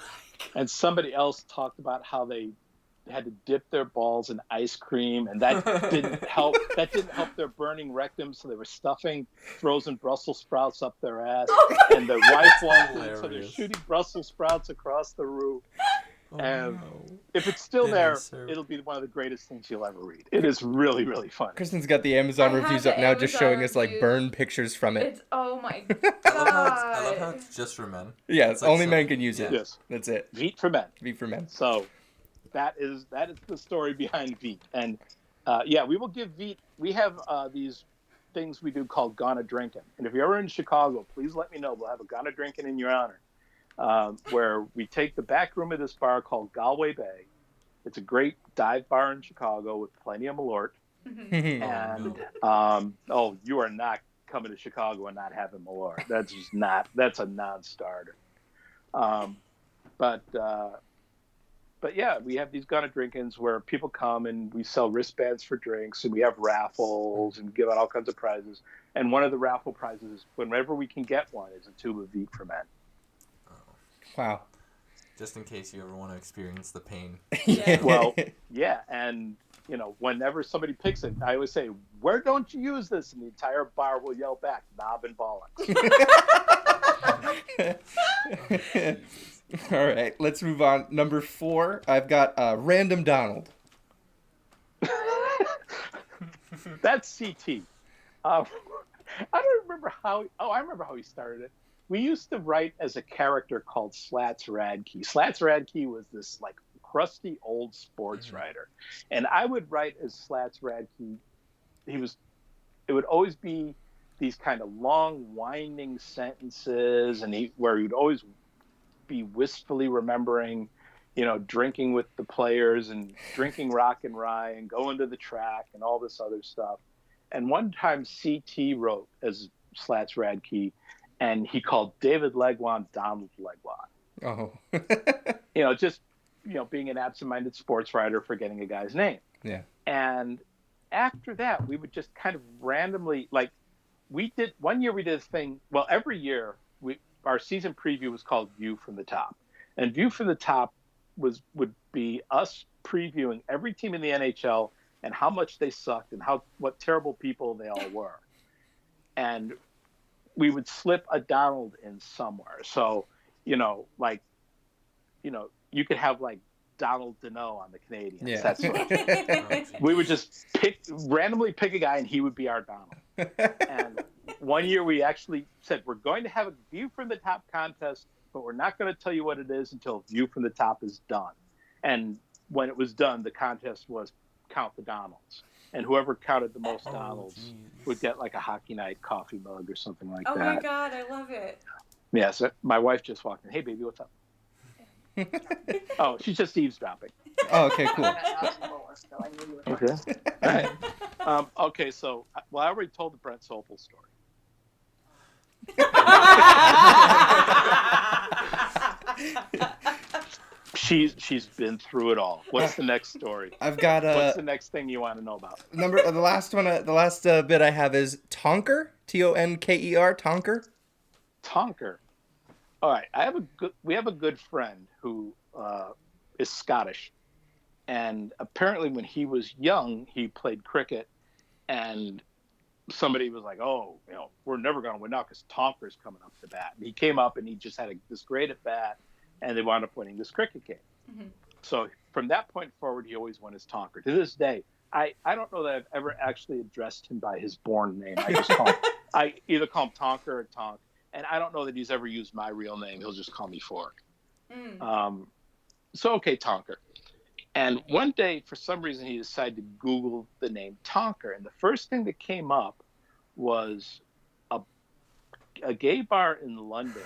And somebody else talked about how they had to dip their balls in ice cream, and that didn't help. That didn't help their burning rectum, so they were stuffing frozen Brussels sprouts up their ass. And the wife walked in, so they're shooting Brussels sprouts across the roof. And if it's still there, it'll be one of the greatest things you'll ever read. It is really, really fun. Kristen's got the Amazon reviews up now, just showing us like burn pictures from it. Oh my god! I love how it's just for men. Yeah, it's like only men can use it. Yes, that's it. Veet for men. Veet for men. So that is the story behind Veet. And we will give Veet. We have these things we do called Gonna Drinkin'. And if you're ever in Chicago, please let me know. We'll have a Gonna Drinkin' in your honor. Where we take the back room of this bar called Galway Bay. It's a great dive bar in Chicago with plenty of Milord. And you are not coming to Chicago and not having Milord. That's a non-starter. But yeah, we have these Gonna Drinkin' where people come and we sell wristbands for drinks and we have raffles and give out all kinds of prizes. And one of the raffle prizes, whenever we can get one, is a tube of Veet for men. Wow. Just in case you ever want to experience the pain. Yeah. Well, yeah, and whenever somebody picks it, I always say, "Where don't you use this?" And the entire bar will yell back, "Knob and bollocks." All right, let's move on. Number 4, I've got Random Donald. That's CT. I don't remember how. I remember how he started it. We used to write as a character called Slats Radke. Slats Radke was this like crusty old sports writer, and I would write as Slats Radke. It would always be these kind of long, winding sentences, and where he'd always be wistfully remembering, drinking with the players and drinking rock and rye and going to the track and all this other stuff. And one time CT wrote as Slats Radke, and he called David Legwand Donald Legwand. Oh. Being an absent-minded sports writer, forgetting a guy's name. Yeah. And after that, we would just kind of randomly, one year we did a thing, well, every year, our season preview was called View from the Top. And View from the Top would be us previewing every team in the NHL and how much they sucked and what terrible people they all were. And we would slip a Donald in somewhere. So, you could have like Donald Deneau on the Canadiens. Yeah. That's what we would just randomly pick a guy, and he would be our Donald. And one year we actually said, we're going to have a view from the top contest, but we're not going to tell you what it is until view from the top is done. And when it was done, the contest was count the Donalds. And whoever counted the most Donalds would get like a hockey night coffee mug or something like that. Oh my God, I love it. Yeah, so my wife just walked in. Hey, baby, what's up? Oh, she's just eavesdropping. Oh, okay, cool. Okay. All right. Okay, so, well, I already told the Brent Soffel story. She's been through it all. What's the next story? I've got What's the next thing you want to know about? the last one. The last bit I have is Tonker. Tonker. Tonker. Tonker. All right. We have a good friend who is Scottish, and apparently when he was young, he played cricket, and somebody was like, "Oh, we're never going to win now because Tonker's coming up to bat." And he came up and he just had this great at bat, and they wound up winning this cricket game. Mm-hmm. So from that point forward, he always won as Tonker. To this day, I don't know that I've ever actually addressed him by his born name. I either call him Tonker or Tonk, and I don't know that he's ever used my real name. He'll just call me Fork. So okay, Tonker. And one day, for some reason, he decided to Google the name Tonker, and the first thing that came up was a gay bar in London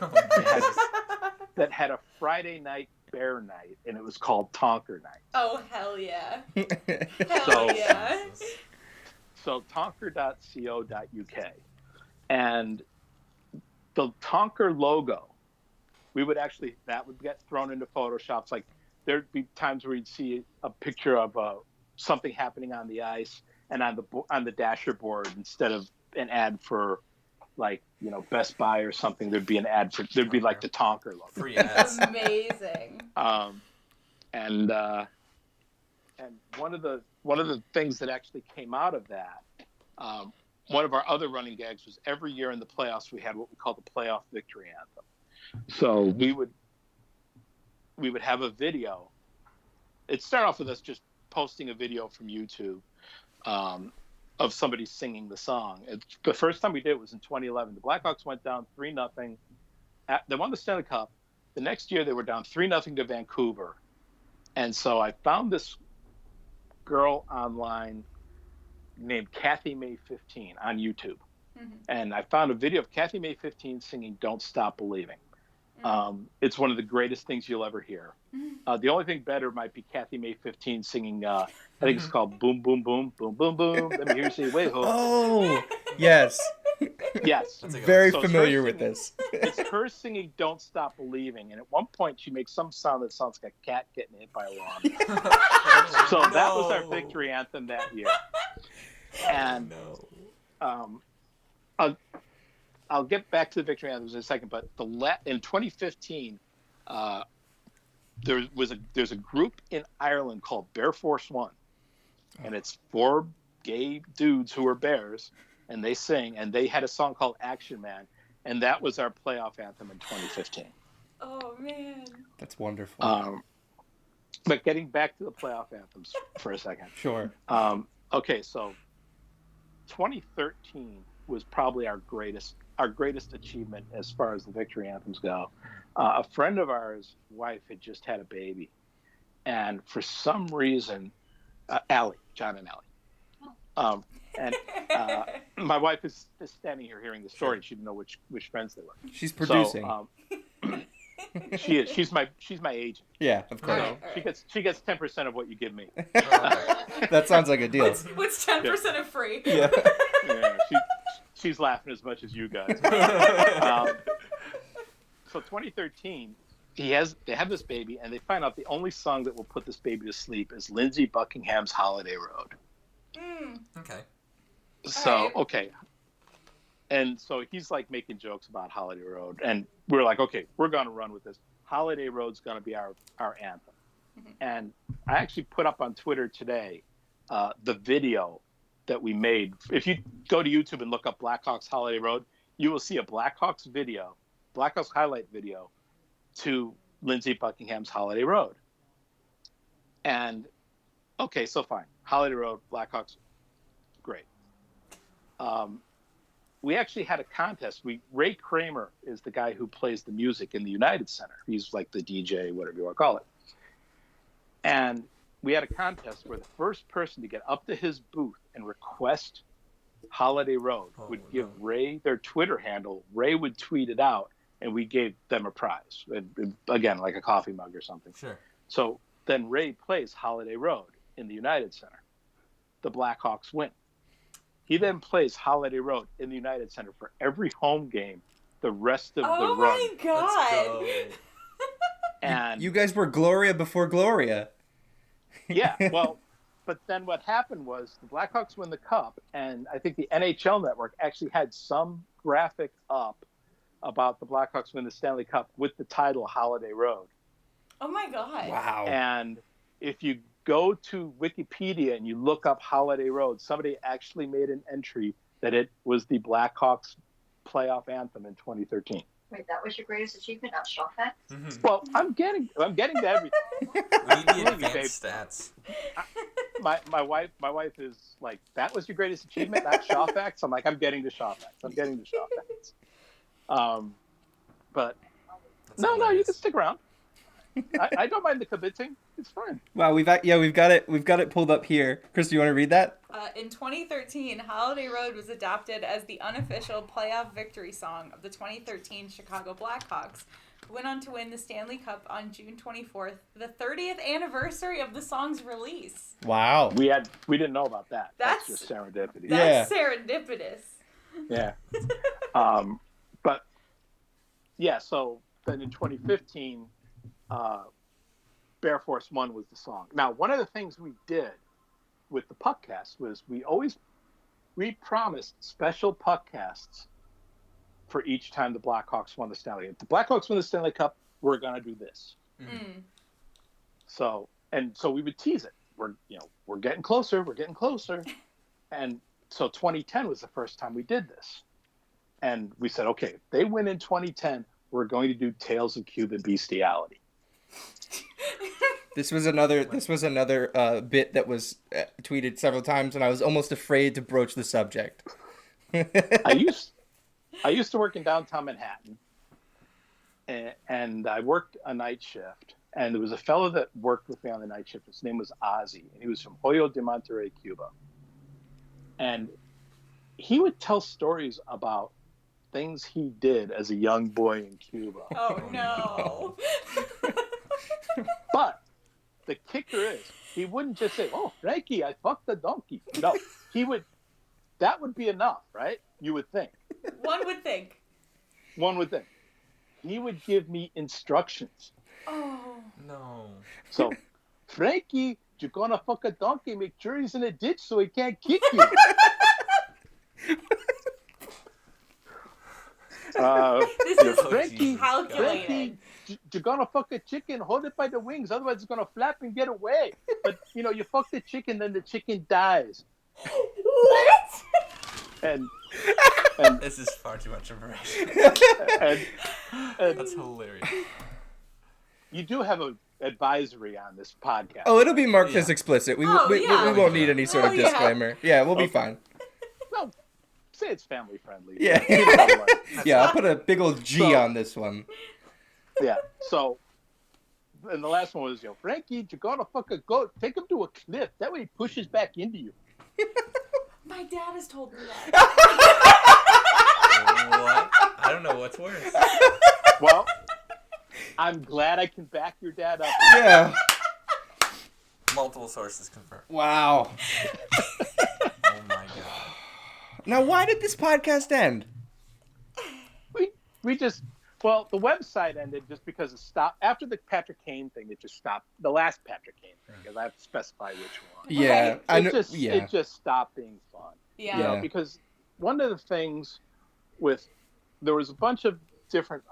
that had a Friday night bear night, and it was called Tonker Night. Oh, hell yeah. Yeah. So tonker.co.uk. And the Tonker logo, that would get thrown into Photoshops. Like, there'd be times where you'd see a picture of something happening on the ice, and on the dasher board, instead of an ad for, like, Best Buy or something, there'd be like the Tonker logo. Free ads. Amazing. And one of the things that actually came out of that, one of our other running gags was every year in the playoffs we had what we call the playoff victory anthem. So we would have a video. It started off with us just posting a video from YouTube of somebody singing the song. The first time we did it was in 2011. The Blackhawks went down 3-0. They won the Stanley Cup. The next year they were down 3-0 to Vancouver. And so I found this girl online named Kathy May 15 on YouTube. Mm-hmm. And I found a video of Kathy May 15 singing Don't Stop Believing. It's one of the greatest things you'll ever hear. The only thing better might be Kathy May 15 singing, I think it's called Boom, Boom, Boom, Boom, Boom, Boom. Let me hear you say, wait, ho. Oh, yes. Yes. Very familiar with this. It's her singing Don't Stop Believing. And at one point, she makes some sound that sounds like a cat getting hit by a lawn. So that was our victory anthem that year. And I'll get back to the victory anthems in a second, but in 2015, there's a group in Ireland called Bear Force One, and it's 4 gay dudes who are bears, and they sing, and they had a song called Action Man, and that was our playoff anthem in 2015. Oh man, that's wonderful. But getting back to the playoff anthems for a second. Sure. Okay, so 2013 was probably our greatest achievement as far as the victory anthems go. A friend of ours' wife had just had a baby, and for some reason, John and Allie, and my wife is standing here hearing the story. She didn't know which friends they were. She's producing. So, she is. She's my agent. Yeah, of course. All right. She gets 10% of what you give me. That sounds like a deal. What's 10% of free? Yeah. Yeah. She's laughing as much as you guys. So 2013, they have this baby, and they find out the only song that will put this baby to sleep is Lindsey Buckingham's Holiday Road. Okay. So, okay. And so he's like making jokes about Holiday Road, and we're like, okay, we're going to run with this. Holiday Road's going to be our anthem. Mm-hmm. And I actually put up on Twitter today the video that we made. If you go to YouTube and look up Blackhawks Holiday Road, you will see a Blackhawks highlight video to Lindsey Buckingham's Holiday Road. And okay, so fine. Holiday Road, Blackhawks, great. We actually had a contest. Ray Kramer is the guy who plays the music in the United Center. He's like the DJ, whatever you want to call it. And we had a contest where the first person to get up to his booth and request Holiday Road would give Ray their Twitter handle. Ray would tweet it out, and we gave them a prize. Again, like a coffee mug or something. Sure. So then Ray plays Holiday Road in the United Center. The Blackhawks win. He then plays Holiday Road in the United Center for every home game the rest of the run. Oh my God! And you guys were Gloria before Gloria. Yeah, well, but then what happened was the Blackhawks win the Cup, and I think the NHL Network actually had some graphic up about the Blackhawks win the Stanley Cup with the title Holiday Road. Oh my God! Wow! And if you go to Wikipedia and you look up Holiday Road, somebody actually made an entry that it was the Blackhawks playoff anthem in 2013. Wait, that was your greatest achievement, not Soffel? Mm-hmm. Well, I'm getting to everything. We need the advanced stats. My wife is like, that was your greatest achievement, not Shaw facts. I'm like, I'm getting to Shaw facts. But That's no, you hilarious. can stick around. I don't mind the kibitzing. It's fine. Wow, we've got it pulled up here. Chris, do you want to read that? In 2013, Holiday Road was adopted as the unofficial playoff victory song of the 2013 Chicago Blackhawks, who went on to win the Stanley Cup on June 24th, the 30th anniversate of the song's release. Wow. We didn't know about that. That's That's- just serendipity. That's serendipitous. Yeah. But yeah, so then in 2015, Bear Force One was the song. Now, one of the things we did with the Puckcast was we promised special Puckcasts for each time the Blackhawks won the Stanley Cup. If the Blackhawks won the Stanley Cup, we're gonna do this. Mm. So we would tease it. We're getting closer. And so 2010 was the first time we did this. And we said, okay, if they win in 2010, we're going to do Tales of Cuban Bestiality. This was another bit that was tweeted several times, and I was almost afraid to broach the subject. I used to work in downtown Manhattan, and I worked a night shift. And there was a fellow that worked with me on the night shift. His name was Ozzy, and he was from Hoyo de Monterrey, Cuba. And he would tell stories about things he did as a young boy in Cuba. Oh no! But the kicker is, he wouldn't just say, "Oh, Frankie, I fucked the donkey." No, that would be enough, right? You would think. One would think. He would give me instructions. Oh. No. So, Frankie, you're gonna fuck a donkey. Make sure he's in a ditch so he can't kick you. This is Frankie, calculated. you're gonna fuck a chicken. Hold it by the wings, otherwise it's gonna flap and get away. But you fuck the chicken, then the chicken dies. What? And This is far too much information. and That's hilarious. you do have an advisory on this podcast. Oh, it'll be marked as explicit. We yeah. won't need any sort of Oh, yeah. disclaimer. Yeah, we'll be fine. Well, say it's family friendly. Yeah. Yeah, I'll put a big old G on this one. Yeah. So, and the last one was, Frankie, you're gonna fuck a goat. Take him to a cliff. That way he pushes back into you. My dad has told me that. What? I don't know what's worse. Well, I'm glad I can back your dad up. Yeah. Multiple sources confirm. Wow. Oh my god. Now, why did this podcast end? We just, well, the website ended just because it stopped. After the Patrick Kane thing, it just stopped. The last Patrick Kane thing, because I have to specify which one. Yeah, Right. I know. It just stopped being fun. Yeah. Yeah. Because one of the things there was a bunch of different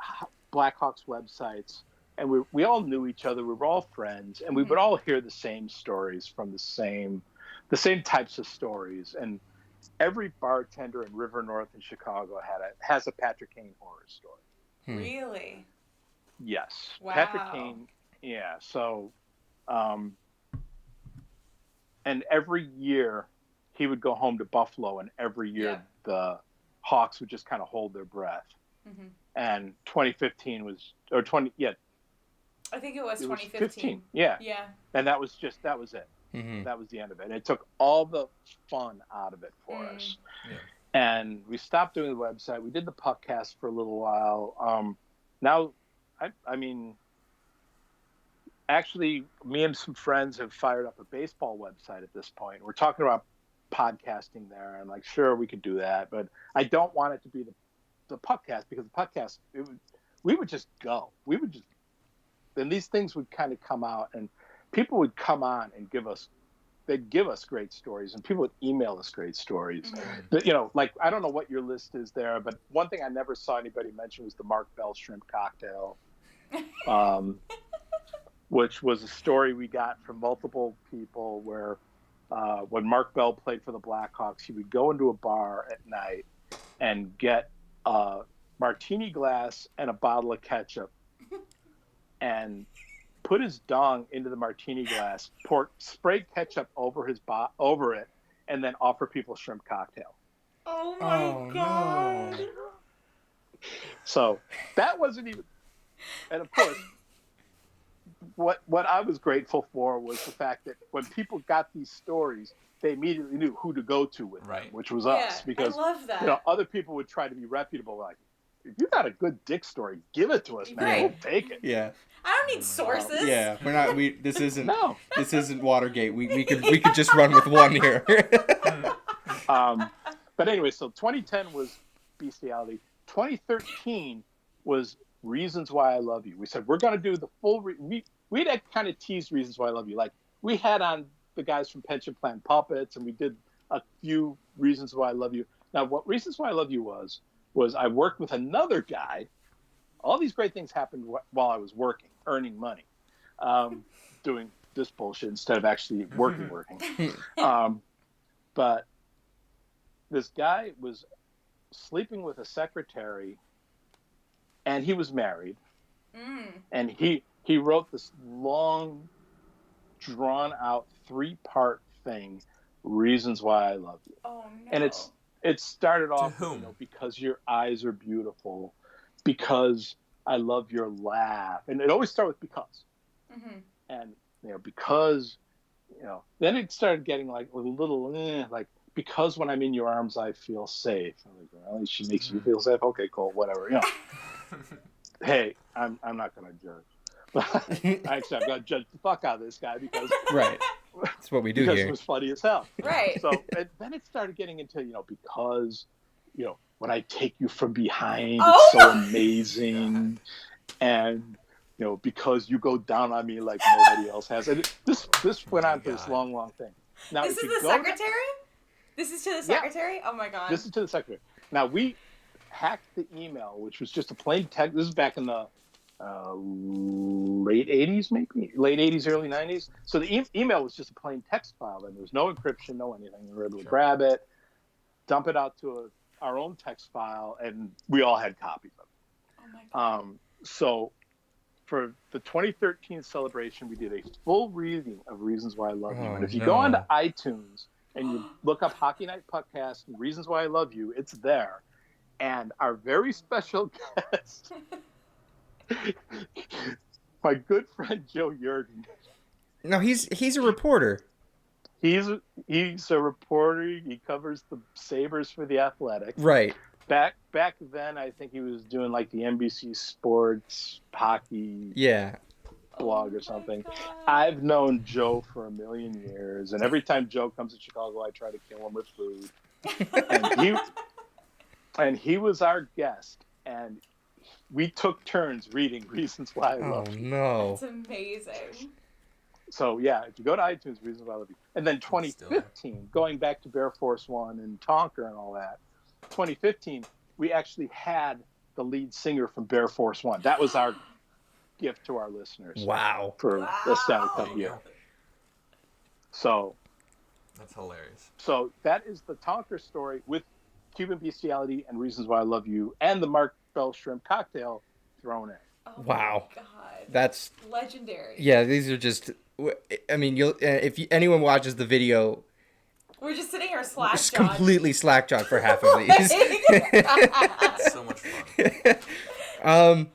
Blackhawks websites, and we all knew each other. We were all friends, and we would all hear the same stories from the same types of stories. And every bartender in River North in Chicago has a Patrick Kane horror story. Really? Yes. Wow. Patrick Kane. Yeah. So, and every year he would go home to Buffalo, and every year the Hawks would just kind of hold their breath. Mm-hmm. And 2015 was, or 20, yeah. I think it was 2015. 15, yeah. Yeah. And that was it. Mm-hmm. That was the end of it. And it took all the fun out of it for us. Yeah. And we stopped doing the website. We did the podcast for a little while. Now, I mean, actually, me and some friends have fired up a baseball website at this point. We're talking about podcasting there. I'm like, sure, we could do that. But I don't want it to be the podcast, because the podcast, we would just go. And these things would kind of come out, and people would come on and they'd give us great stories, and people would email us great stories. Mm-hmm. But, you know, like, I don't know what your list is there, but one thing I never saw anybody mention was the Marc Bell shrimp cocktail, which was a story we got from multiple people where when Marc Bell played for the Blackhawks, he would go into a bar at night and get a martini glass and a bottle of ketchup and put his dong into the martini glass, spray ketchup over it, and then offer people shrimp cocktail. Oh my God. No. So that wasn't even, and of course, what I was grateful for was the fact that when people got these stories, they immediately knew who to go to with them, which was us, because I love that. You know, other people would try to be reputable, like, if you got a good dick story, give it to us, man. Right. We'll take it. Yeah. I don't need sources. Yeah. We're not. This isn't. No. This isn't Watergate. We could just run with one here. But anyway, so 2010 was Bestiality. 2013 was Reasons Why I Love You. We said we're going to do the full. We'd had kind of teased Reasons Why I Love You. Like, we had on the guys from Pension Plan Puppets, and we did a few Reasons Why I Love You. Now, what Reasons Why I Love You was I worked with another guy. All these great things happened while I was working, earning money, doing this bullshit instead of actually working. But this guy was sleeping with a secretary, and he was married. And he wrote this long, drawn-out 3-part thing, Reasons Why I Love You. Oh, no. And it started off, you know, because your eyes are beautiful, because I love your laugh. And it always started with because. Mm-hmm. And, you know, because, you know, then it started getting like a little, like, because when I'm in your arms, I feel safe. I'm like, well, she makes you feel safe? Okay, cool, whatever. You know, hey, I'm not going to judge. But actually, I'm going to judge the fuck out of this guy because... Right. That's what we do because here. It was funny as hell. Right. So and then it started getting into, you know, because, you know, when I take you from behind, it's so amazing. And, you know, because you go down on me like nobody else has. And this went on for this long thing. Now, this is the secretary? This is to the secretary? Yeah. Oh, my God. This is to the secretary. Now, we hacked the email, which was just a plain text. This is back in the late 80s, maybe? Late 80s, early 90s. So the email was just a plain text file, and there was no encryption, no anything. We were able to grab it, dump it out to our own text file, and we all had copies of it. Oh, my God. So for the 2013 celebration, we did a full reading of Reasons Why I Love You. And if you go onto iTunes and you look up Hockey Night Podcast and Reasons Why I Love You, it's there. And our very special guest... my good friend Joe Jurgen. No, he's a reporter. He's a reporter. He covers the Sabres for the Athletic. Right. Back then, I think he was doing like the NBC Sports hockey blog or something. I've known Joe for a million years, and every time Joe comes to Chicago, I try to kill him with food. and he was our guest, and we took turns reading Reasons Why I Love You. Oh, no. That's amazing. So, yeah, if you go to iTunes, Reasons Why I Love You. And then 2015, going back to Bear Force One and Tonker and all that, 2015, we actually had the lead singer from Bear Force One. That was our gift to our listeners. Wow. For the Stanley Cup year. So. That's hilarious. So, that is the Tonker story with Cuban Bestiality and Reasons Why I Love You and the Marc Bell shrimp cocktail thrown in. Oh wow. My God. That's legendary. Yeah, these are just I mean, you'll if anyone watches the video, We're just sitting here it's slack-jawed. completely slack-jawed for half of these. It's so much fun.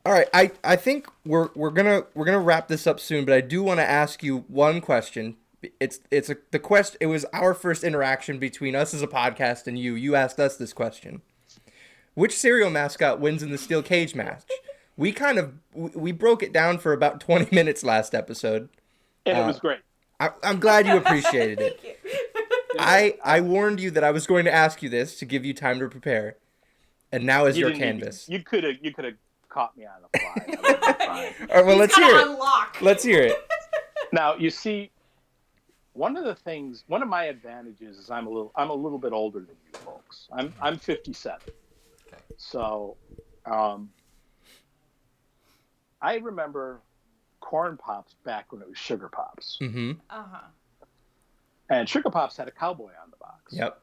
All right, I think we're gonna wrap this up soon, but I do want to ask you one question. It was our first interaction between us as a podcast and you. You asked us this question: which cereal mascot wins in the steel cage match? We broke it down for about 20 minutes last episode. And it was great. I'm glad you appreciated it. Thank you. I warned you that I was going to ask you this to give you time to prepare, and now is your canvas. You could have caught me on the fly. That would've been fine. All right, well, let's hear it. Unlock. Let's hear it. Now you see, one of my advantages is I'm a little bit older than you folks. I'm 57. Okay. So, I remember Corn Pops back when it was Sugar Pops, Mm-hmm. and Sugar Pops had a cowboy on the box. Yep.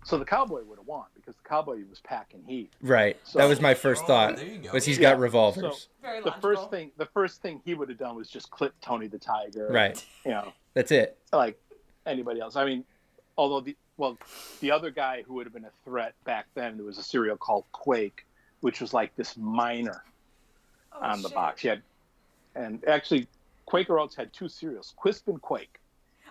So the cowboy would have won because the cowboy was packing heat. Right. So- That was my first thought. There you go. Was he's Yeah, got revolvers. so- Very The logical. first thing he would have done was just clip Tony the Tiger. Right. You know, That's it. like anybody else. I mean, although the other guy who would have been a threat back then, there was a cereal called Quake, which was like this miner Oh, on the shit. box. And actually, Quaker Oats had two cereals, Quisp and Quake.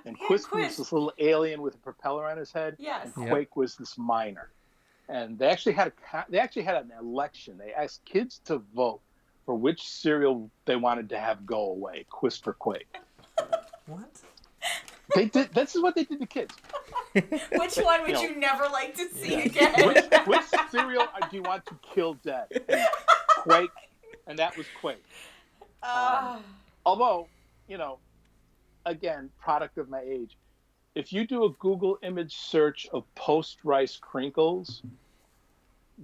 And Yeah, Quisp Quisp. was this little alien with a propeller on his head, Yes. and Yep. Quake was this miner. And they actually had an election. They asked kids to vote for which cereal they wanted to have go away, Quisp or Quake. What? They did. This is what they did to kids. Which one would You know. you never like to see Yeah. again? Which cereal do you want to kill dead? And Quake, and that was Quake. Although, again, product of my age, if you do a Google image search of post-rice crinkles,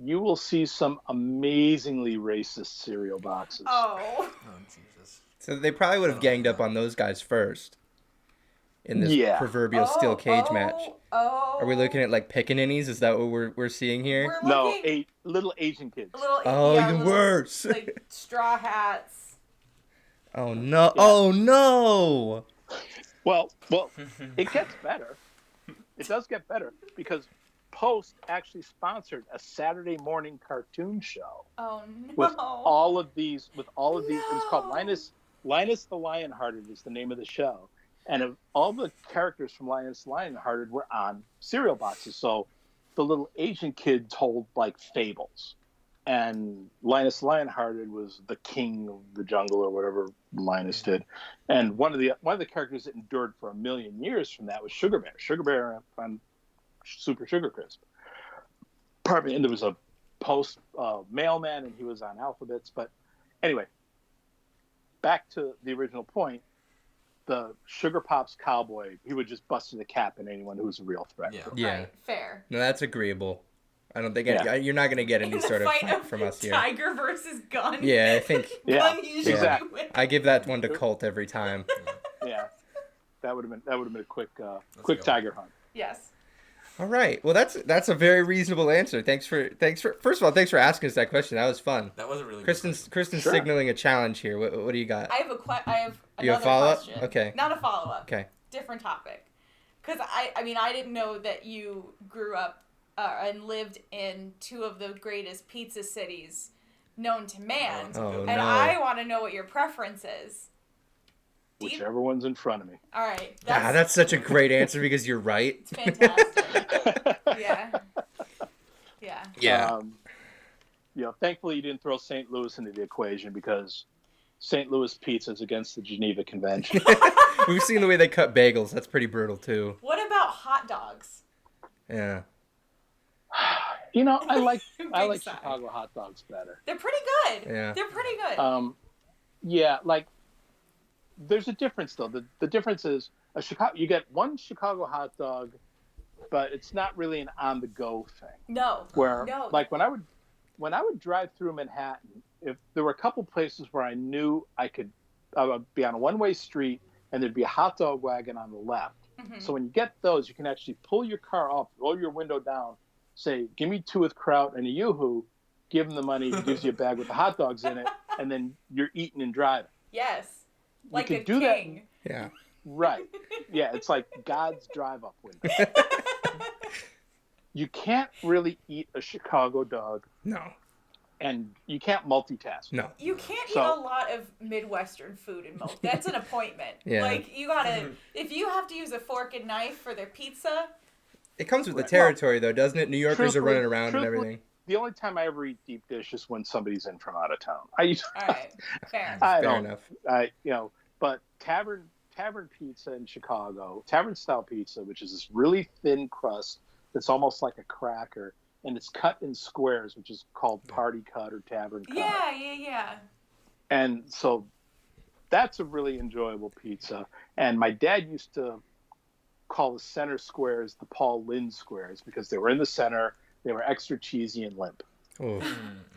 you will see some amazingly racist cereal boxes. Oh. Oh, Jesus. So they probably would have ganged up on those guys first in this Yeah. proverbial steel cage match. Oh. Are we looking at like pickaninnies? Is that what we're seeing here? We're No, looking little Asian kids. little, Oh, yeah, even little, worse. like straw hats. Oh no! Oh no! Well, it gets better. It does get better because Post actually sponsored a Saturday morning cartoon show Oh no. with all of these. It was called No. Linus the Lionhearted is the name of the show, and all the characters from Linus the Lionhearted were on cereal boxes. So the little Asian kid told like fables, and Linus the Lionhearted was the king of the jungle or whatever Linus did. And one of the characters that endured for 1,000,000 years from that was Sugar Bear. Sugar Bear on Super Sugar Crisp. Pardon me. And there was a Post mailman, and he was on Alphabets. But anyway, back to the original point. The Sugar Pops cowboy, he would just bust the cap in anyone who was a real threat. Yeah. Yeah. Right, fair. No, that's agreeable. I don't think Yeah. you're not gonna get any In the sort of fight fight from us here. Tiger versus gun. Yeah, I think Yeah, Gun usually exactly. wins. I give that one to Colt every time. Yeah, that would have been a quick a quick good tiger hunt. Yes. All right. Well, that's a very reasonable answer. Thanks for first of all, thanks for asking us that question. That was fun. That was a really good Kristen's Sure. signaling a challenge here. What do you got? I have You have another follow-up? question. Okay. Not a follow up. Okay. Different topic. Because I mean I didn't know that you grew up and lived in two of the greatest pizza cities known to man. Oh, and no. I want to know what your preference is. Do you- Whichever one's in front of me. All right. That's such a great answer because you're right. It's fantastic. Yeah. Yeah. Yeah. Thankfully you didn't throw St. Louis into the equation because St. Louis pizza is against the Geneva Convention. We've seen the way they cut bagels. That's pretty brutal too. What about hot dogs? Yeah. I like Big sigh. Chicago hot dogs better. They're pretty good. Yeah. They're pretty good. Yeah, like there's a difference though. The difference is you get one Chicago hot dog, but it's not really an on the go thing. No. Where No. like when I would drive through Manhattan, if there were a couple places where I knew I would be on a one-way street and there'd be a hot dog wagon on the left. Mhm. So when you get those, you can actually pull your car up, roll your window down, say, "Give me 2 with kraut and a yoo-hoo," give him the money, he gives you a bag with the hot dogs in it, and then you're eating and driving. Yes. Like can a do king. Yeah. Right. Yeah, it's like God's drive-up window. You can't really eat a Chicago dog, No. and you can't multitask. No. You can't eat So- a lot of Midwestern food in Milk. That's an appointment. Yeah. Like, you gotta... If you have to use a fork and knife for their pizza... It comes with the Right. territory, though, doesn't it? New Yorkers are Truthfully- running around and truthfully- everything. The only time I ever eat deep dish is when somebody's in from out of town. All right. Fair. I Fair don't, enough. but tavern pizza in Chicago, tavern style pizza, which is this really thin crust that's almost like a cracker, and it's cut in squares, which is called party cut or tavern cut. Yeah. And so that's a really enjoyable pizza. And my dad used to call the center squares the Paul Lynde squares because they were in the center, they were extra cheesy and limp. Oh.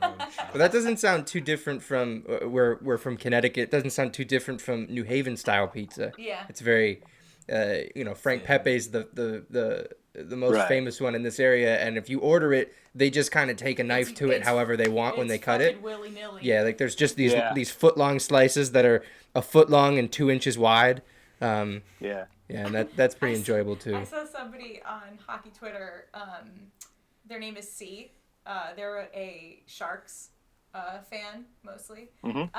Oh, But that doesn't sound too different from we're from Connecticut. It doesn't sound too different from New Haven style pizza. Yeah. It's very, Frank Pepe's the most Right. famous one in this area, and if you order it, they just kind of take a knife to it It's- however they want when they cut it. willy-nilly. Yeah, like there's just these foot long slices that are a foot long and 2 inches wide. Yeah. Yeah, and that's pretty enjoyable I too. saw somebody on hockey Twitter. Their name is C. They're a Sharks fan mostly. Mhm.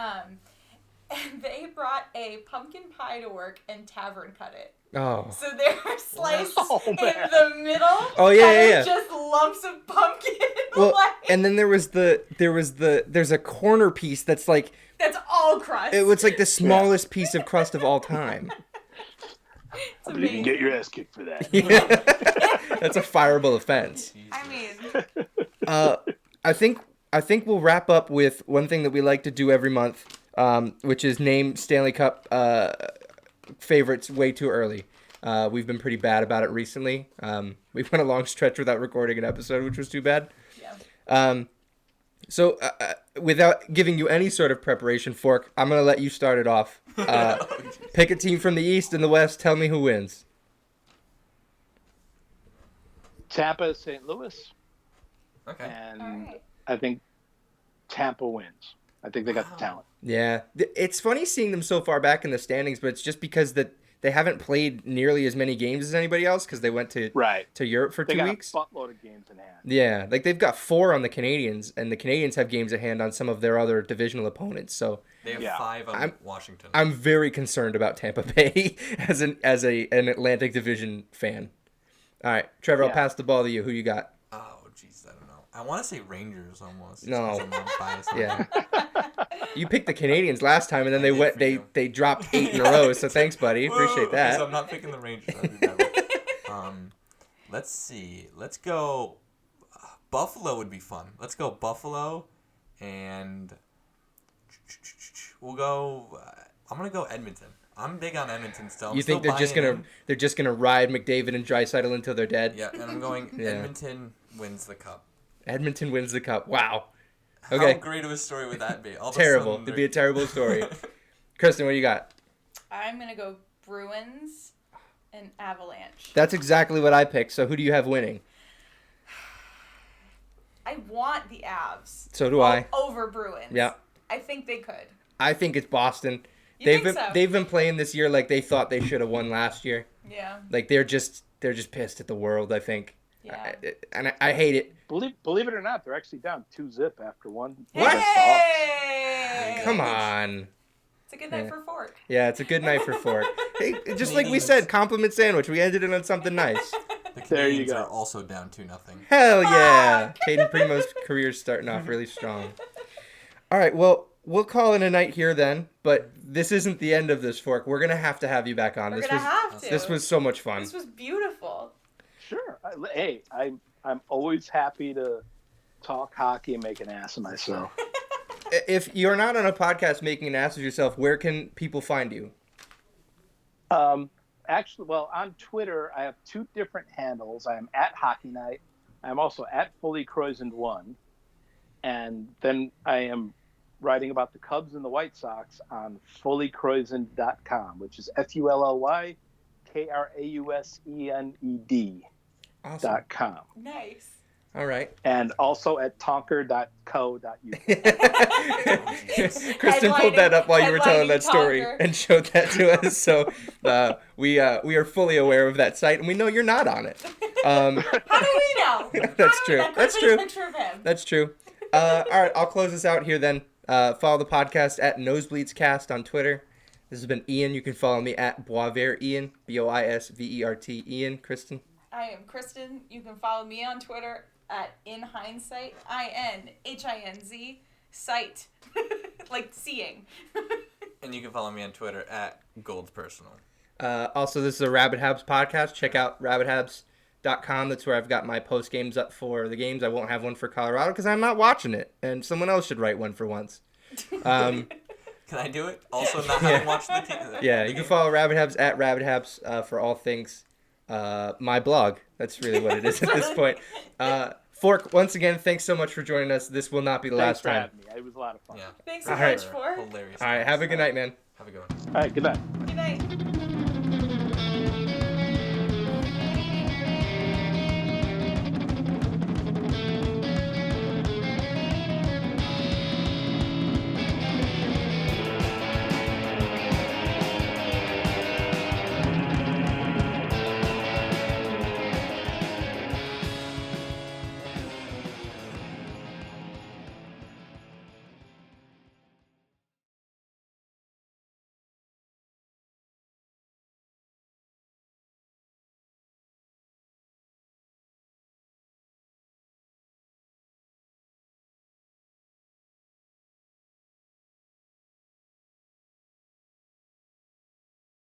And they brought a pumpkin pie to work and tavern cut it. Oh, So they're sliced Oh, in man. the middle. Oh, yeah, and yeah. Just lumps of pumpkin. well, like, and then there's a corner piece that's like that's all crust. it was like the smallest piece of crust of all time. It's I believe you can amazing. get your ass kicked for that. That's a fireable offense. I mean, I think we'll wrap up with one thing that we like to do every month, which is name Stanley Cup favorites way too early. We've been pretty bad about it recently. We went a long stretch without recording an episode, which was too bad. yeah. So without giving you any sort of preparation, Fork, I'm going to let you start it off. Pick a team from the East and the West. Tell me who wins. Tampa, St. Louis, Okay. and All right. I think Tampa wins. I think they got the talent. Yeah. It's funny seeing them so far back in the standings, but it's just because that they haven't played nearly as many games as anybody else because they went to Right. Europe for They 2 got weeks. a buttload of games in hand. Yeah, like they've got 4 on the Canadiens, and the Canadiens have games at hand on some of their other divisional opponents. So They have Yeah. 5 on Washington. I'm very concerned about Tampa Bay as an Atlantic Division fan. All right, Trevor, I'll Yeah. pass the ball to you. Who you got? Oh, jeez, I don't know. I want to say Rangers almost. No. Since I'm biased on Yeah, it. you picked the Canadiens last time, and then I did for they you. they dropped 8 in a row. So thanks, buddy. Woo! Appreciate Okay, that. so I'm not picking the Rangers. I'll do that. Let's see. Let's go. Buffalo would be fun. Let's go Buffalo, and we'll go. I'm gonna go Edmonton. I'm big on Edmonton still. I'm You think still they're just gonna ride McDavid and Draisaitl until they're dead? Yeah, and I'm going Yeah. Edmonton wins the cup. Edmonton wins the cup. Wow. Okay. How great of a story would that be? All of a Terrible. sudden It'd be a terrible story. Kristen, what do you got? I'm gonna go Bruins and Avalanche. That's exactly what I picked. So who do you have winning? I want the Avs. So do I. Over Bruins. Yeah. I think they could. I think it's Boston. You They've think been so? they've been playing this year like they thought they should have won last year. Yeah. Like they're just pissed at the world, I think. Yeah. I hate it. Believe it or not, they're actually down 2-0 after one. What? against the Hawks. Hey! Come on. It's a good night Yeah. for Fork. Yeah, it's a good night for Fork. Hey, just like we Canadians. said, compliment sandwich. We ended it on something nice. The There you Canadiens go. are also down 2-0. Hell yeah. Caden Primo's career's starting off really strong. All right, well, we'll call it a night here then, but this isn't the end of this, Fork. We're going to have you back on. We're This gonna was have to. this was so much fun. This was beautiful. Sure. Hey, I'm always happy to talk hockey and make an ass of myself. If you're not on a podcast making an ass of yourself, where can people find you? Actually, well, on Twitter, I have 2 different handles. I am at Hockey Night. I'm also at Fully Croissant 1. And then I am writing about the Cubs and the White Sox on fullycroissant.com, which is FULLYKRAUSENED.com. Awesome. Nice. All right. And also at tonker.co.uk. Kristen pulled that up while you were telling that Headlining story Tonker. and showed that to us. So we are fully aware of that site, and we know you're not on it. How do we know? That's true. That could That's be true. a picture of him. That's true. All right, I'll close this out here then. Follow the podcast at Nosebleeds Cast on Twitter. This has been Ian. You can follow me at Boisvert Ian, Boisvert Ian. Kristen. I am Kristen. You can follow me on Twitter at InHindsight, INHINZ, sight, like seeing. And you can follow me on Twitter at GoldPersonal. Also, this is a RabidHabs podcast. Check out RabidHabs.com. That's where I've got my post games up for the games. I won't have one for Colorado because I'm not watching it, and someone else should write one for once. Can I do it? Also, not having watched the team. Yeah, you can follow RabidHabs at RabidHabs for all things my blog. That's really what it is at this point. Fork, once again, thanks so much for joining us. This will not be the Thanks last for time. having me. It was a lot of fun. Yeah. Thanks so All right. much for. Hilarious. All right, have a good night, man. Have a good one. All right, good night. Good night.